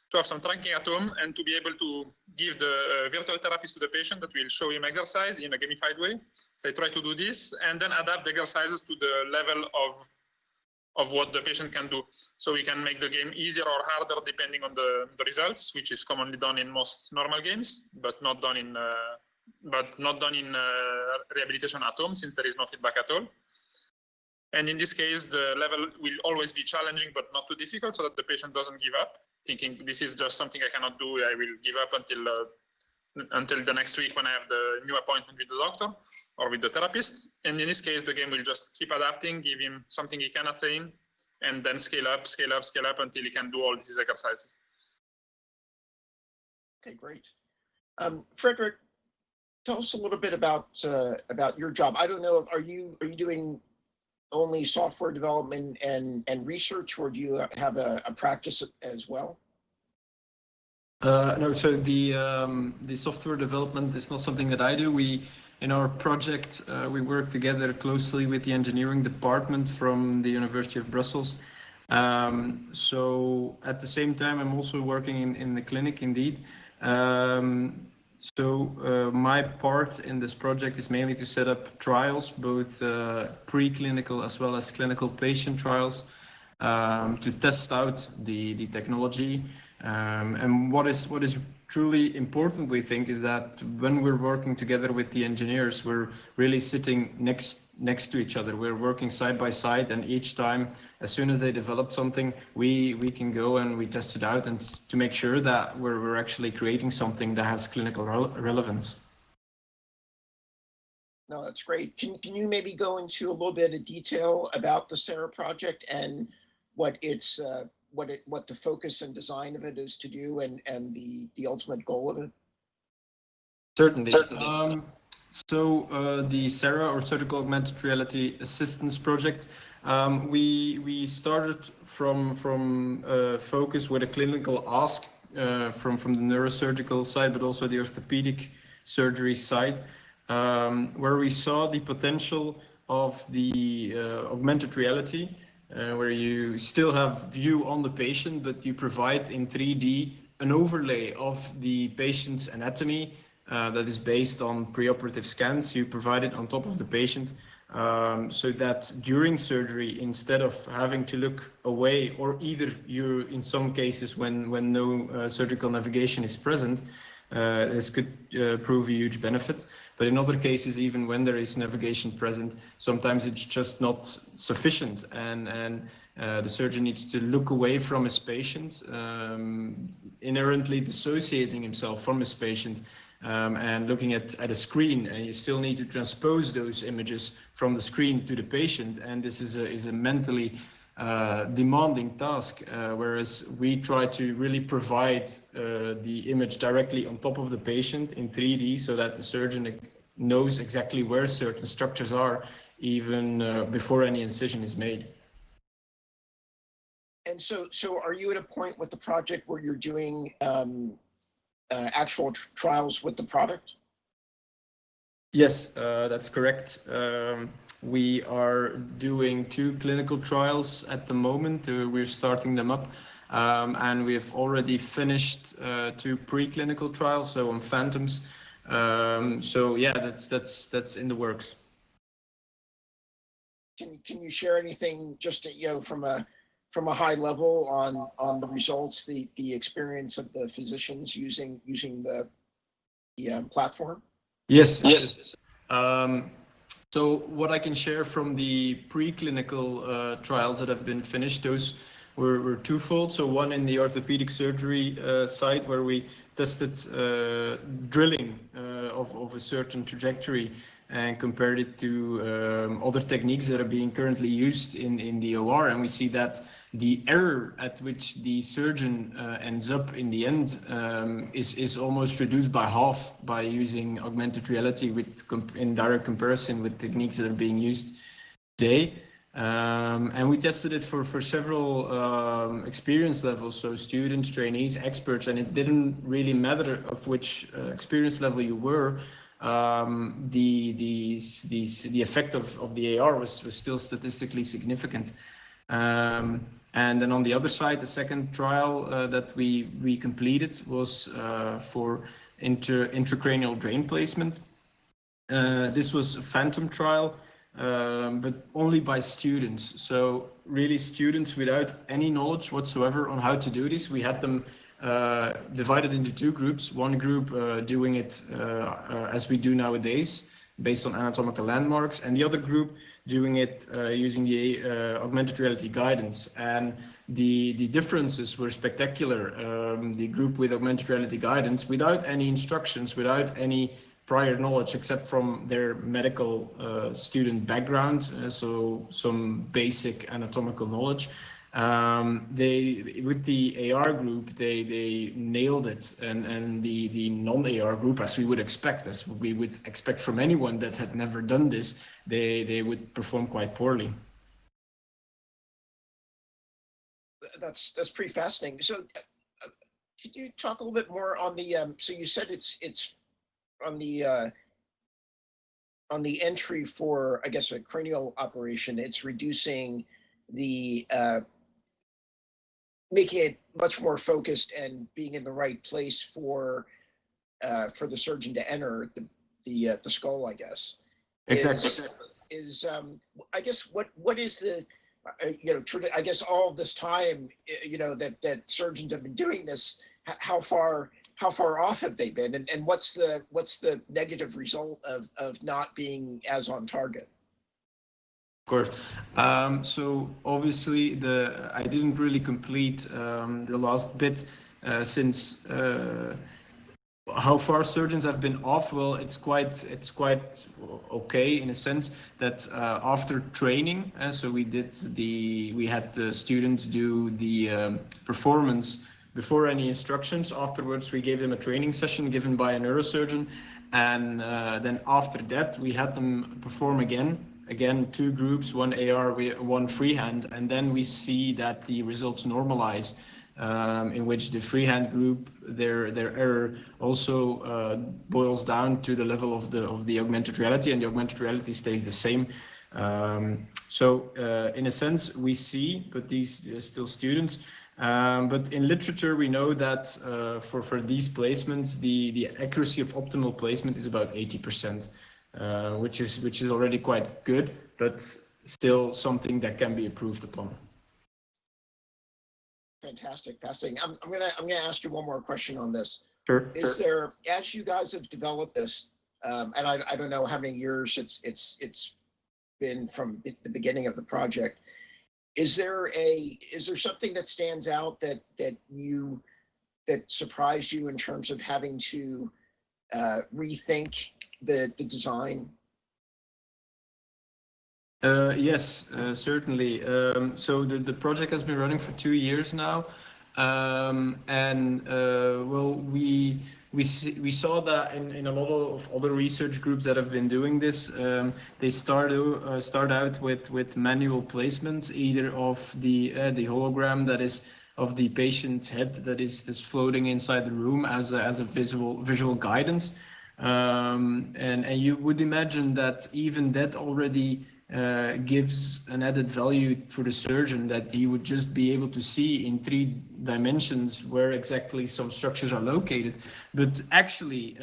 to have some tracking at home and to be able to give the virtual therapies to the patient that will show him exercise in a gamified way. So I try to do this and then adapt the exercises to the level of what the patient can do. So we can make the game easier or harder depending on the results, which is commonly done in most normal games, but not done in rehabilitation at home since there is no feedback at all. And in this case, the level will always be challenging, but not too difficult so that the patient doesn't give up, thinking this is just something I cannot do. I will give up until the next week when I have the new appointment with the doctor or with the therapist. And in this case, the game will just keep adapting, give him something he can attain, and then scale up until he can do all these exercises. Okay, great. Frederick, tell us a little bit about your job. I don't know, are you doing only software development and research, or do you have a practice as well? No, so the software development is not something that I do. In our project, we work together closely with the engineering department from the University of Brussels. So at the same time, I'm also working in the clinic indeed. My part in this project is mainly to set up trials, both preclinical as well as clinical patient trials, to test out the technology. And what is truly important, we think, is that when we're working together with the engineers, we're really sitting next to each other. We're working side by side, and each time, as soon as they develop something, we can go and we test it out, and to make sure that we're actually creating something that has clinical relevance. No, that's great. Can you maybe go into a little bit of detail about the SARA project and what its what the focus and design of it is to do, and the ultimate goal of it? Certainly. The SARA, or Surgical Augmented Reality Assistance Project, we started from focus with a clinical ask from the neurosurgical side, but also the orthopedic surgery side, where we saw the potential of the augmented reality, where you still have view on the patient, but you provide in 3D an overlay of the patient's anatomy that is based on preoperative scans. You provide it on top of the patient, so that during surgery, instead of having to look away, or either you, in some cases when no surgical navigation is present, this could prove a huge benefit. But in other cases, even when there is navigation present, sometimes it's just not sufficient, and the surgeon needs to look away from his patient, inherently dissociating himself from his patient, and looking at a screen, and you still need to transpose those images from the screen to the patient, and this is a mentally demanding task, whereas we try to really provide the image directly on top of the patient in 3D, so that the surgeon knows exactly where certain structures are, even before any incision is made. And so are you at a point with the project where you're doing actual trials with the product? Yes, that's correct. We are doing 2 clinical trials at the moment. We're starting them up. And we have already finished 2 preclinical trials, so on phantoms. So yeah, that's in the works. Can you share anything just from a high level on the results, the experience of the physicians using the platform? Yes. So what I can share from the preclinical trials that have been finished, those were twofold. So one in the orthopedic surgery side, where we tested drilling of a certain trajectory and compared it to other techniques that are being currently used in the OR. And we see that the error at which the surgeon ends up in the end is almost reduced by half by using augmented reality in direct comparison with techniques that are being used today. And we tested it for several experience levels, so students, trainees, experts, and it didn't really matter of which experience level you were. The effect of the AR was still statistically significant. And then on the other side, the second trial that we completed was for intracranial drain placement. This was a phantom trial, but only by students. So really students without any knowledge whatsoever on how to do this. We had them divided into 2 groups. One group doing it as we do nowadays, based on anatomical landmarks, and the other group doing it using the augmented reality guidance. And the differences were spectacular. The group with augmented reality guidance, without any instructions, without any prior knowledge except from their medical student background, so some basic anatomical knowledge. With the AR group, they nailed it, and the non-AR group, as we would expect from anyone that had never done this, they would perform quite poorly. That's pretty fascinating. So could you talk a little bit more on the so you said it's on the entry for, I guess, a cranial operation, it's reducing the making it much more focused and being in the right place for the surgeon to enter the skull, I guess. Exactly. I guess what is the I guess all this time that surgeons have been doing this, how far off have they been, and what's the negative result of not being as on target? Of course. So obviously I didn't really complete the last bit since how far surgeons have been off. Well, it's quite okay in a sense that after training, so we had the students do the performance before any instructions. Afterwards, we gave them a training session given by a neurosurgeon, and then after that we had them perform again 2 groups, one AR, one freehand, and then we see that the results normalize, in which the freehand group, their error also boils down to the level of the augmented reality, and the augmented reality stays the same. So in a sense we see, but these are still students. But in literature, we know that for these placements, the accuracy of optimal placement is about 80%, which is already quite good, but still something that can be improved upon. Fantastic, fascinating. I'm gonna ask you one more question on this. Sure. Is there, as you guys have developed this, and I don't know how many years it's been from the beginning of the project, is there something that stands out that surprised you in terms of having to rethink the design? Yes, certainly. So the project has been running for 2 years now, and well, we saw that in a lot of other research groups that have been doing this, they start out with manual placement, either of the hologram that is of the patient's head that is just floating inside the room as a visual guidance, and you would imagine that even that already gives an added value for the surgeon, that he would just be able to see in 3 dimensions where exactly some structures are located. But actually,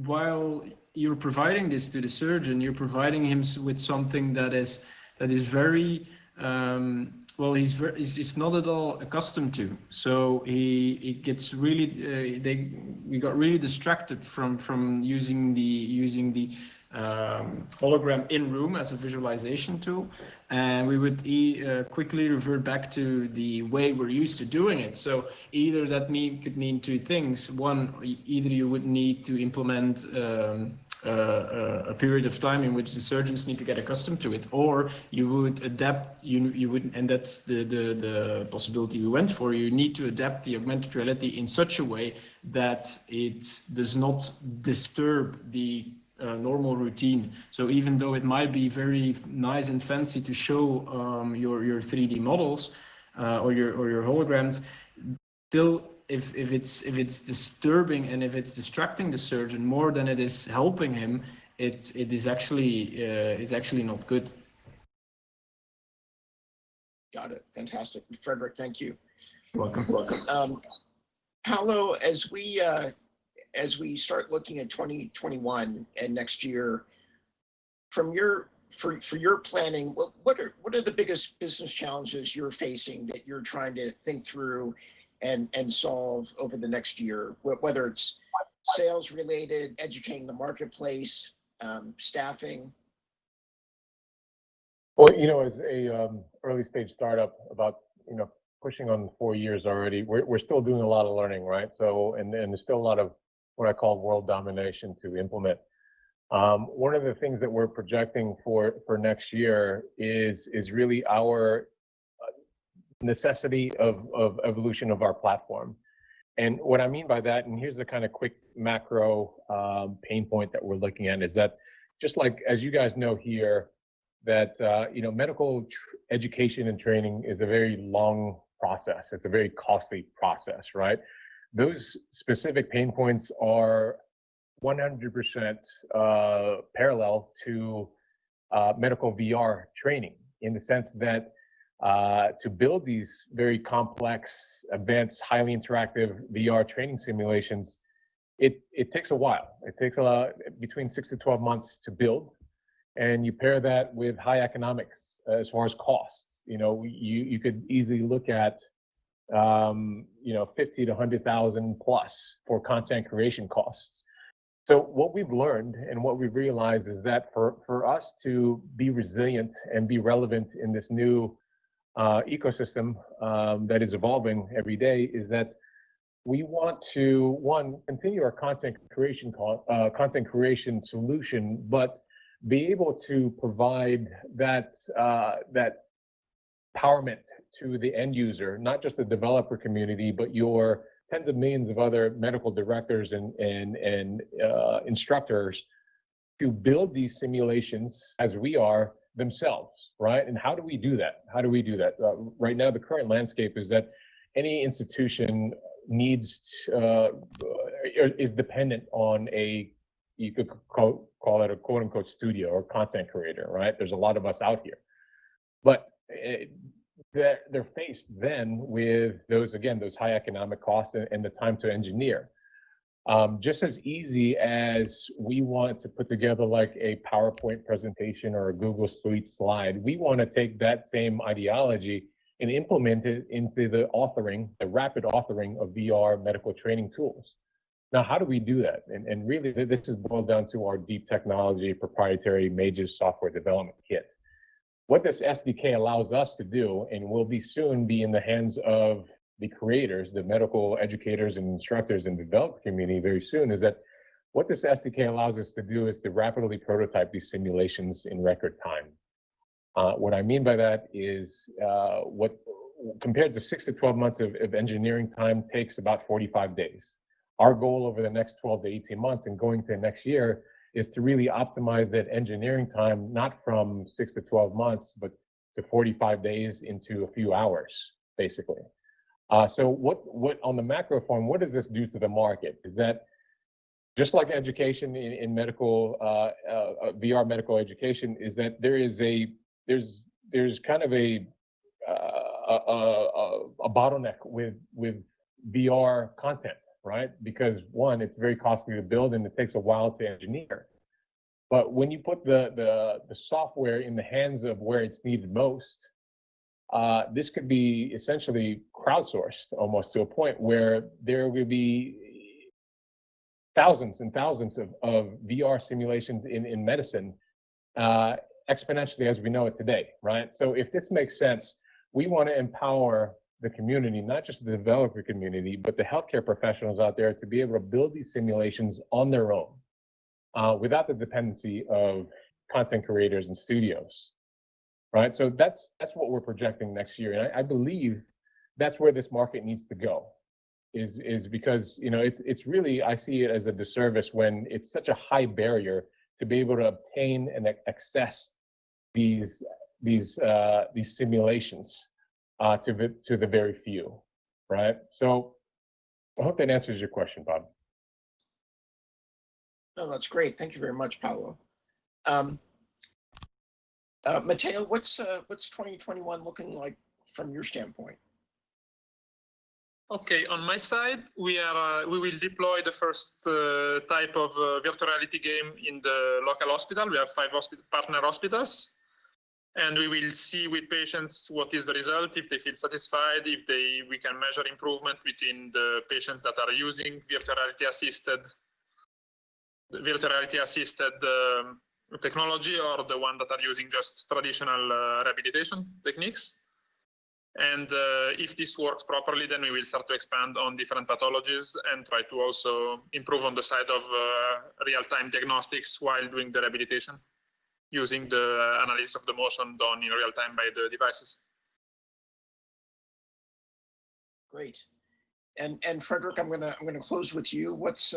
while you're providing this to the surgeon, you're providing him with something that is very well, he's not at all accustomed to. So he gets really we got really distracted from using the hologram in room as a visualization tool, and we would quickly revert back to the way we're used to doing it. So either that could mean 2 things. One, either you would need to implement a period of time in which the surgeons need to get accustomed to it, or you would adapt, you would, and that's the possibility we went for. You need to adapt the augmented reality in such a way that it does not disturb the normal routine. So even though it might be very nice and fancy to show your 3D models or your holograms, still if it's disturbing and if it's distracting the surgeon more than it is helping him, it is actually not good. Got it. Fantastic, Frederick. Thank you. You're welcome. Welcome. Paolo, as we start looking at 2021 and next year, from for your planning, what are the biggest business challenges you're facing that you're trying to think through and solve over the next year, whether it's sales related, educating the marketplace, staffing? Well, as a early stage startup, about pushing on 4 years already, we're still doing a lot of learning, right? So and there's still a lot of what I call world domination to implement. One of the things that we're projecting for next year is really our necessity of evolution of our platform. And what I mean by that, and here's the kind of quick macro pain point that we're looking at, is that just like, as you guys know here, that medical education and training is a very long process. It's a very costly process, right? Those specific pain points are 100% parallel to medical VR training, in the sense that to build these very complex, advanced, highly interactive VR training simulations, it takes a while. It takes between 6 to 12 months to build, and you pair that with high economics as far as costs. You could easily look at 50 to 100,000 plus for content creation costs. So what we've learned and what we've realized is that for us to be resilient and be relevant in this new ecosystem that is evolving every day, is that we want to, one, continue our content creation solution, but be able to provide that empowerment to the end user, not just the developer community, but your tens of millions of other medical directors and instructors, to build these simulations as we are themselves, right? And how do we do that? Right now, the current landscape is that any institution is dependent on you could call it a quote unquote studio or content creator, right? There's a lot of us out here, but they're faced then with those high economic costs and the time to engineer. Just as easy as we want to put together like a PowerPoint presentation or a Google Suite slide, we want to take that same ideology and implement it into the rapid authoring of VR medical training tools. Now, how do we do that? And really, this is boiled down to our deep technology proprietary Mages software development kit. What this SDK allows us to do, and will soon be in the hands of the creators, the medical educators and instructors in the developer community very soon, is that what this SDK allows us to do is to rapidly prototype these simulations in record time. What I mean by that is what compared to 6 to 12 months of engineering time takes about 45 days. Our goal over the next 12 to 18 months and going to next year is to really optimize that engineering time, not from 6 to 12 months, but to 45 days into a few hours, basically. So what on the macro form, what does this do to the market? Is that just like education in medical, VR medical education, is that there's kind of a bottleneck with VR content, right? Because one, it's very costly to build and it takes a while to engineer. But when you put the software in the hands of where it's needed most, this could be essentially crowdsourced almost to a point where there will be thousands and thousands of VR simulations in medicine, exponentially as we know it today, right? So if this makes sense, we want to empower the community, not just the developer community, but the healthcare professionals out there to be able to build these simulations on their own without the dependency of content creators and studios, right? So that's what we're projecting next year. And I believe that's where this market needs to go. Is because, you know, it's really, I see it as a disservice when it's such a high barrier to be able to obtain and access these simulations to the very few, right? So I hope that answers your question, Bob. No, that's great. Thank you very much, Paolo. Matteo, what's 2021 looking like from your standpoint? Okay, on my side, we will deploy the first type of virtual reality game in the local hospital. We have 5 partner hospitals, and we will see with patients what is the result, if they feel satisfied, if we can measure improvement between the patients that are using virtual reality assisted technology or the one that are using just traditional rehabilitation techniques. And if this works properly, then we will start to expand on different pathologies and try to also improve on the side of real-time diagnostics while doing the rehabilitation, using the analysis of the motion done in real time by the devices. Great. And Frederick, I'm gonna close with you. What's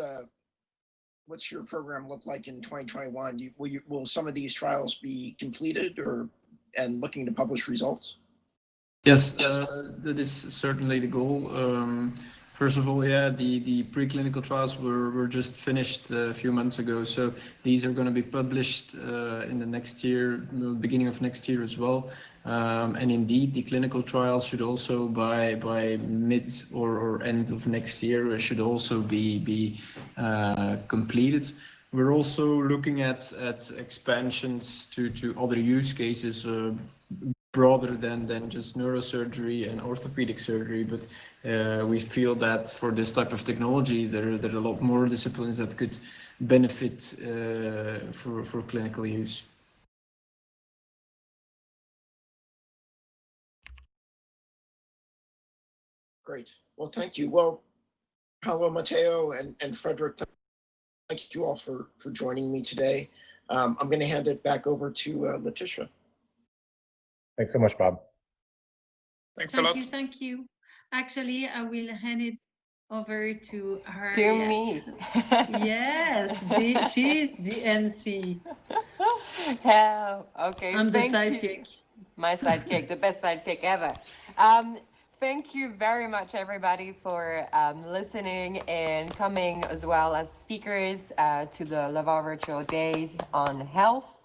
your program look like in 2021? Will some of these trials be completed and looking to publish results? Yes, that is certainly the goal. First of all, yeah, the preclinical trials were just finished a few months ago, so these are going to be published in the next year, beginning of next year as well. And indeed, the clinical trials should also by mid or end of next year should also be completed. We're also looking at expansions to other use cases. Broader than just neurosurgery and orthopedic surgery, but we feel that for this type of technology, there are a lot more disciplines that could benefit for clinical use. Great. Well, thank you. Well, Paolo, Matteo, and Frederick, thank you all for joining me today. I'm going to hand it back over to Letitia. Thanks so much, Bob. Thanks a lot. Thank you. Actually, I will hand it over to her. To me. Yes, she's the MC. Yeah, okay. I'm the sidekick. My sidekick, the best sidekick ever. Thank you very much, everybody, for listening and coming as well as speakers to the Laval Virtual Days on Health.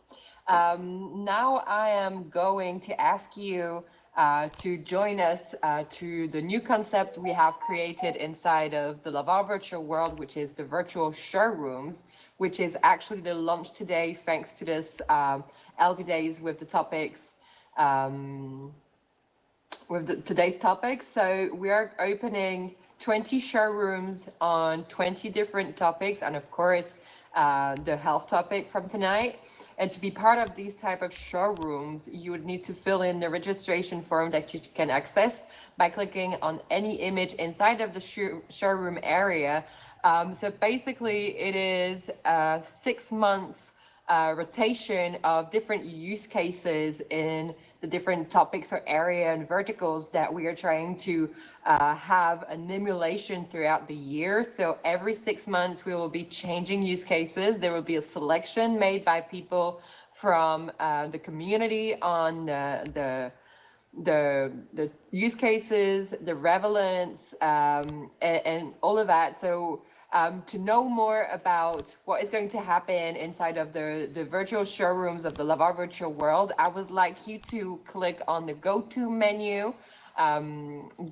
Now I am going to ask you to join us to the new concept we have created inside of the Laval Virtual World, which is the virtual showrooms, which is actually the launch today, thanks to this LB Days with the topics, today's topics. So we are opening 20 showrooms on 20 different topics, and of course, the health topic from tonight. And to be part of these type of showrooms, you would need to fill in the registration form that you can access by clicking on any image inside of the showroom area. So basically, it is 6 months rotation of different use cases in the different topics or area and verticals that we are trying to have an emulation throughout the year. So every 6 months we will be changing use cases. There will be a selection made by people from the community on the use cases, the relevance, and all of that. So to know more about what is going to happen inside of the virtual showrooms of the Laval Virtual World, I would like you to click on the go-to menu,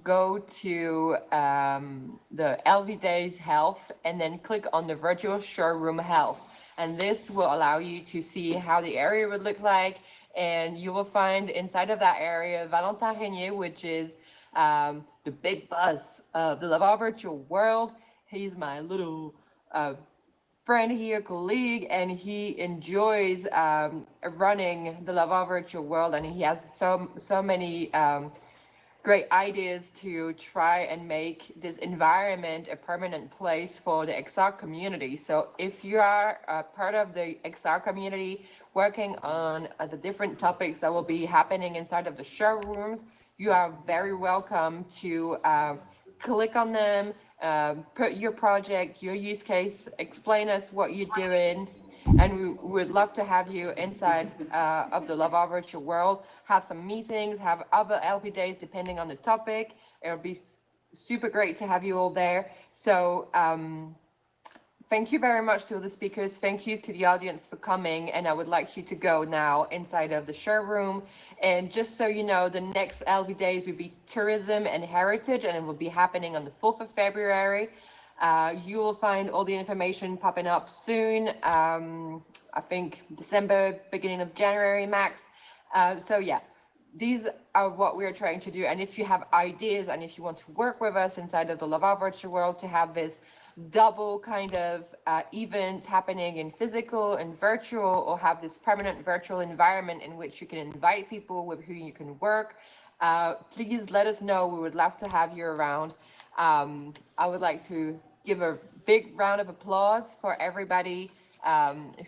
go to the LV Days Health, and then click on the virtual showroom health. And this will allow you to see how the area would look like. And you will find inside of that area, Valentin Régnier, which is the big boss of the Laval Virtual World. He's my little friend here, colleague, and he enjoys running the Laval Virtual World, and he has so many great ideas to try and make this environment a permanent place for the XR community. So if you are part of the XR community working on the different topics that will be happening inside of the showrooms, you are very welcome to click on them, put your project, your use case, explain us what you're doing, and we would love to have you inside of the Laval Virtual World, have some meetings, have other LP days depending on the topic. It'll be super great to have you all there. So thank you very much to all the speakers. Thank you to the audience for coming, and I would like you to go now inside of the showroom. And just so you know, the next LB Days will be tourism and heritage, and it will be happening on the 4th of February. You will find all the information popping up soon. I think December, beginning of January max. So yeah, these are what we're trying to do. And if you have ideas and if you want to work with us inside of the Laval Virtual World to have this double kind of events happening in physical and virtual, or have this permanent virtual environment in which you can invite people with who you can work, please let us know. We would love to have you around. I would like to give a big round of applause for everybody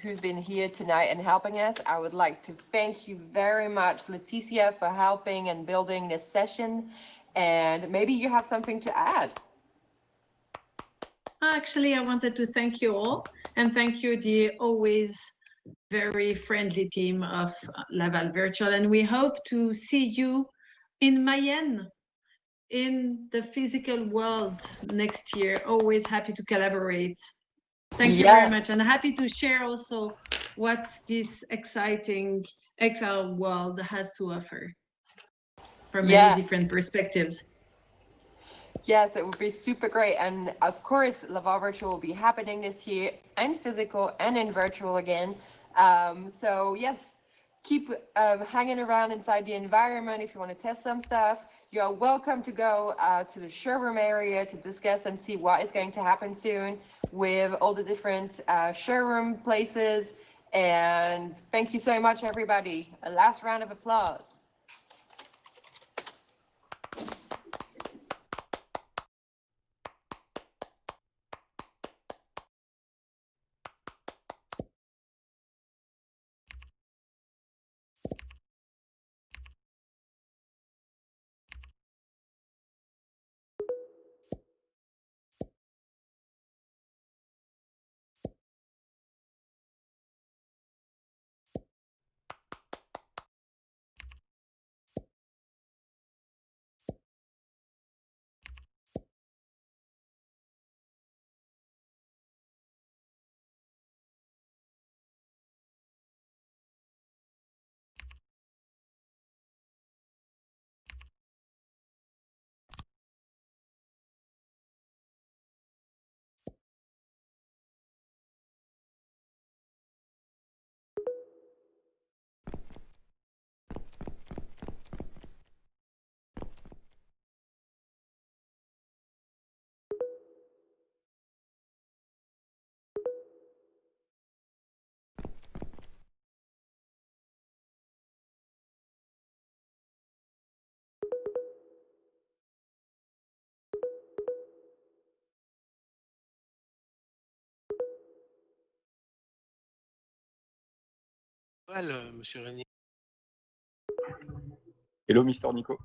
who's been here tonight and helping us. I would like to thank you very much, Leticia, for helping and building this session. And maybe you have something to add. Actually, I wanted to thank you all, and thank you the always very friendly team of Laval Virtual, and we hope to see you in Mayenne, in the physical world next year. Always happy to collaborate. Thank you very much, and happy to share also what this exciting XR world has to offer from many different perspectives. Yes, it would be super great. And of course, Laval Virtual will be happening this year, and physical and in virtual again. So yes, keep hanging around inside the environment. If you want to test some stuff, you're welcome to go to the showroom area to discuss and see what is going to happen soon with all the different showroom places. And thank you so much, everybody. A last round of applause. Monsieur Régnier. Hello, Mister Nico.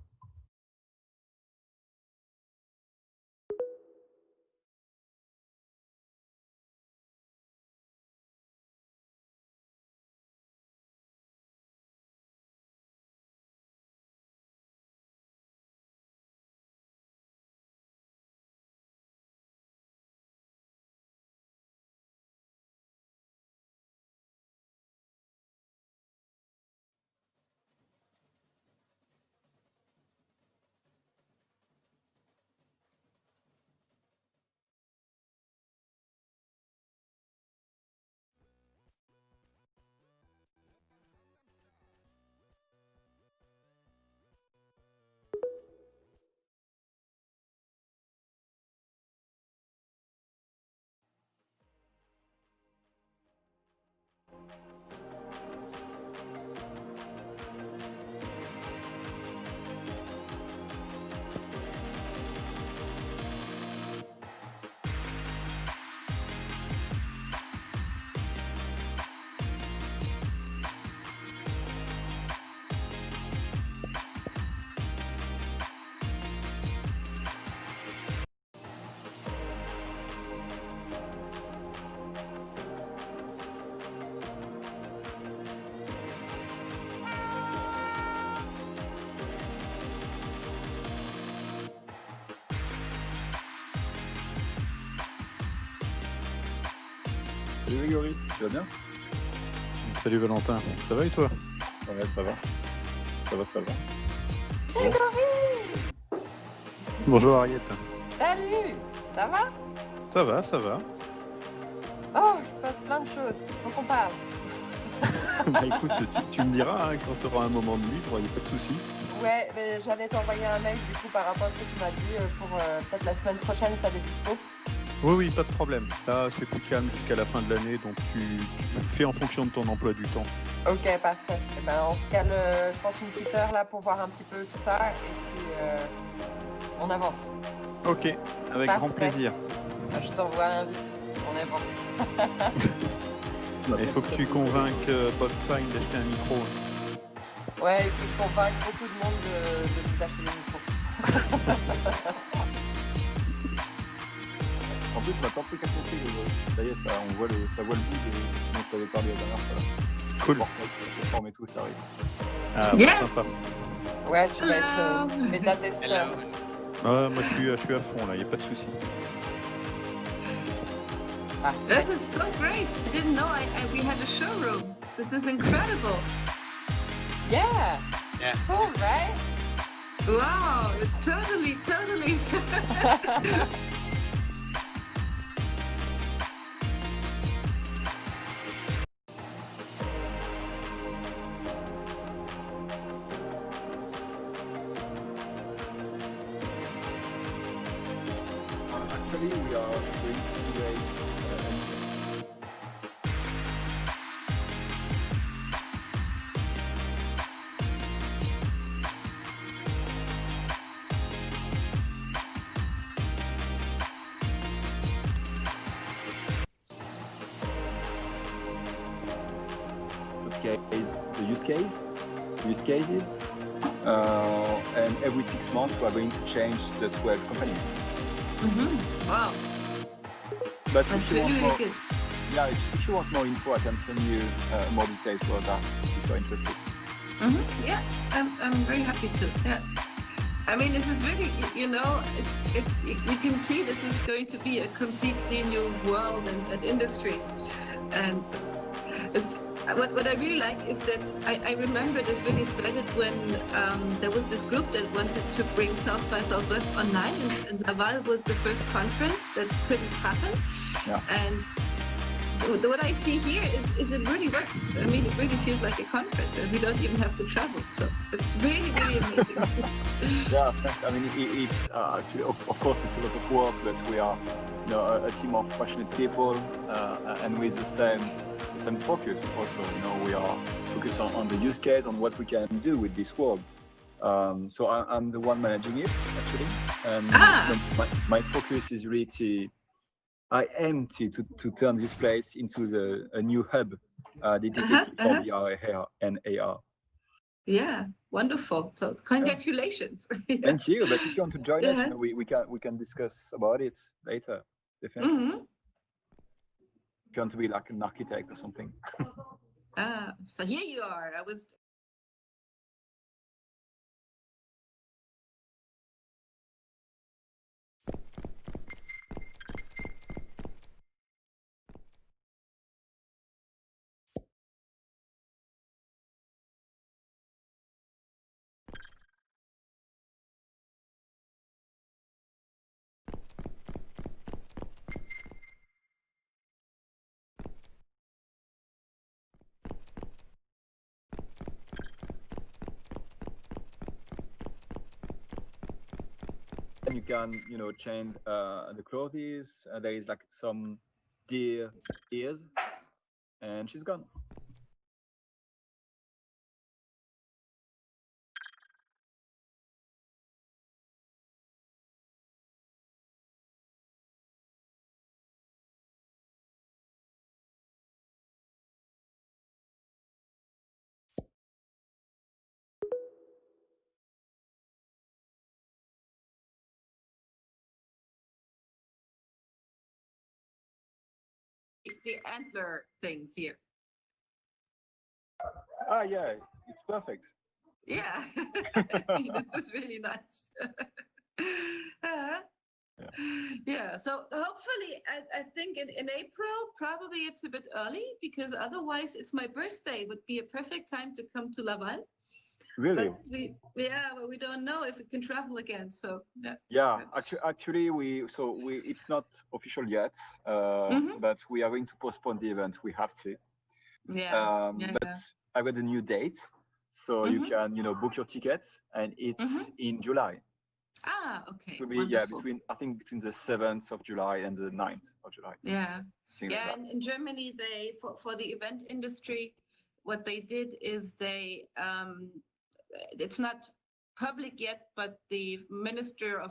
Salut Grégory, tu vas bien? Salut Valentin, ça va et toi? Ouais, ça va. Ça va, ça va. Grégory! Bonjour Ariette. Salut! Ça va? Ça va, ça va. Oh, il se passe plein de choses. Faut qu'on parle. Bah écoute, tu me diras hein, quand tu auras un moment de libre, il n'y a pas de souci. Ouais, mais j'allais t'envoyer un mail du coup par rapport à ce que tu m'as dit pour peut-être la semaine prochaine, ça des dispo. Oui, oui, pas de problème. Là, c'est plus calme jusqu'à la fin de l'année, donc tu fais en fonction de ton emploi du temps. Ok, parfait. Eh ben, on se cale, je pense, une petite heure là pour voir un petit peu tout ça et puis on avance. Ok, avec Parfait. grand plaisir. Je t'envoie l'invite. On est bon. Il faut que tu convainques Bob Fine d'acheter un micro. Ouais, il faut que je convainque beaucoup de monde d'acheter des micros. En plus, on a plein de trucs à compter, Grégory. Ça y est, ça voit le bout de ce dont tu avais parlé la dernière fois. Cool. La forme et tout, ça arrive. Ah, Yes. bah, sympa. Ouais, tu vas être bêta-testeur. Ah, moi, je suis à fond, là, il n'y a pas de souci. This is so great. I didn't know we had a showroom. This is incredible. Yeah. Yeah. Cool, right? Wow, totally. Actually, we are going to do the use cases, and every 6 months we are going to change the 12 companies. Wow. But That's if you want really more, good. yeah, if you want more info, I can send you more details about that if you're interested. Yeah, I'm very happy to. Yeah. I mean, this is really, you know, you can see this is going to be a completely new world and industry. And it's, what I really like is that I remember this really started when there was this group that wanted to bring South by Southwest online, and Laval was the first conference that couldn't happen. Yeah. And what I see here is it really works. I mean, it really feels like a conference, and we don't even have to travel. So it's really, really amazing. Yeah, thanks. I mean, it's actually, of course, it's a lot of work, but we are, you know, a team of passionate people, and with the same focus. Also, you know, we are focused on the use case, on what we can do with this world. So I'm the one managing it actually, and my focus is really I aim to turn this place into a new hub dedicated for VR and AR. Yeah, wonderful. So congratulations. Thank you. But if you want to join us, we can discuss about it later. Definitely. If you want to be like an architect or something. So here you are. I was. You can, change the clothes. There is like some deer ears, and she's gone. The antler things here. Yeah, it's perfect. Yeah, this is really nice. Yeah, so hopefully, I think in April, probably it's a bit early because otherwise it's my birthday, would be a perfect time to come to Laval. Really? But we don't know if we can travel again. So yeah, actually, it's not official yet, but we are going to postpone the event. We have to. But I got a new date, so you can book your tickets, and it's in July. Okay. It will be between the 7th of July and the 9th of July. Yeah. And in Germany, they for the event industry, what they did is they it's not public yet, but the Minister of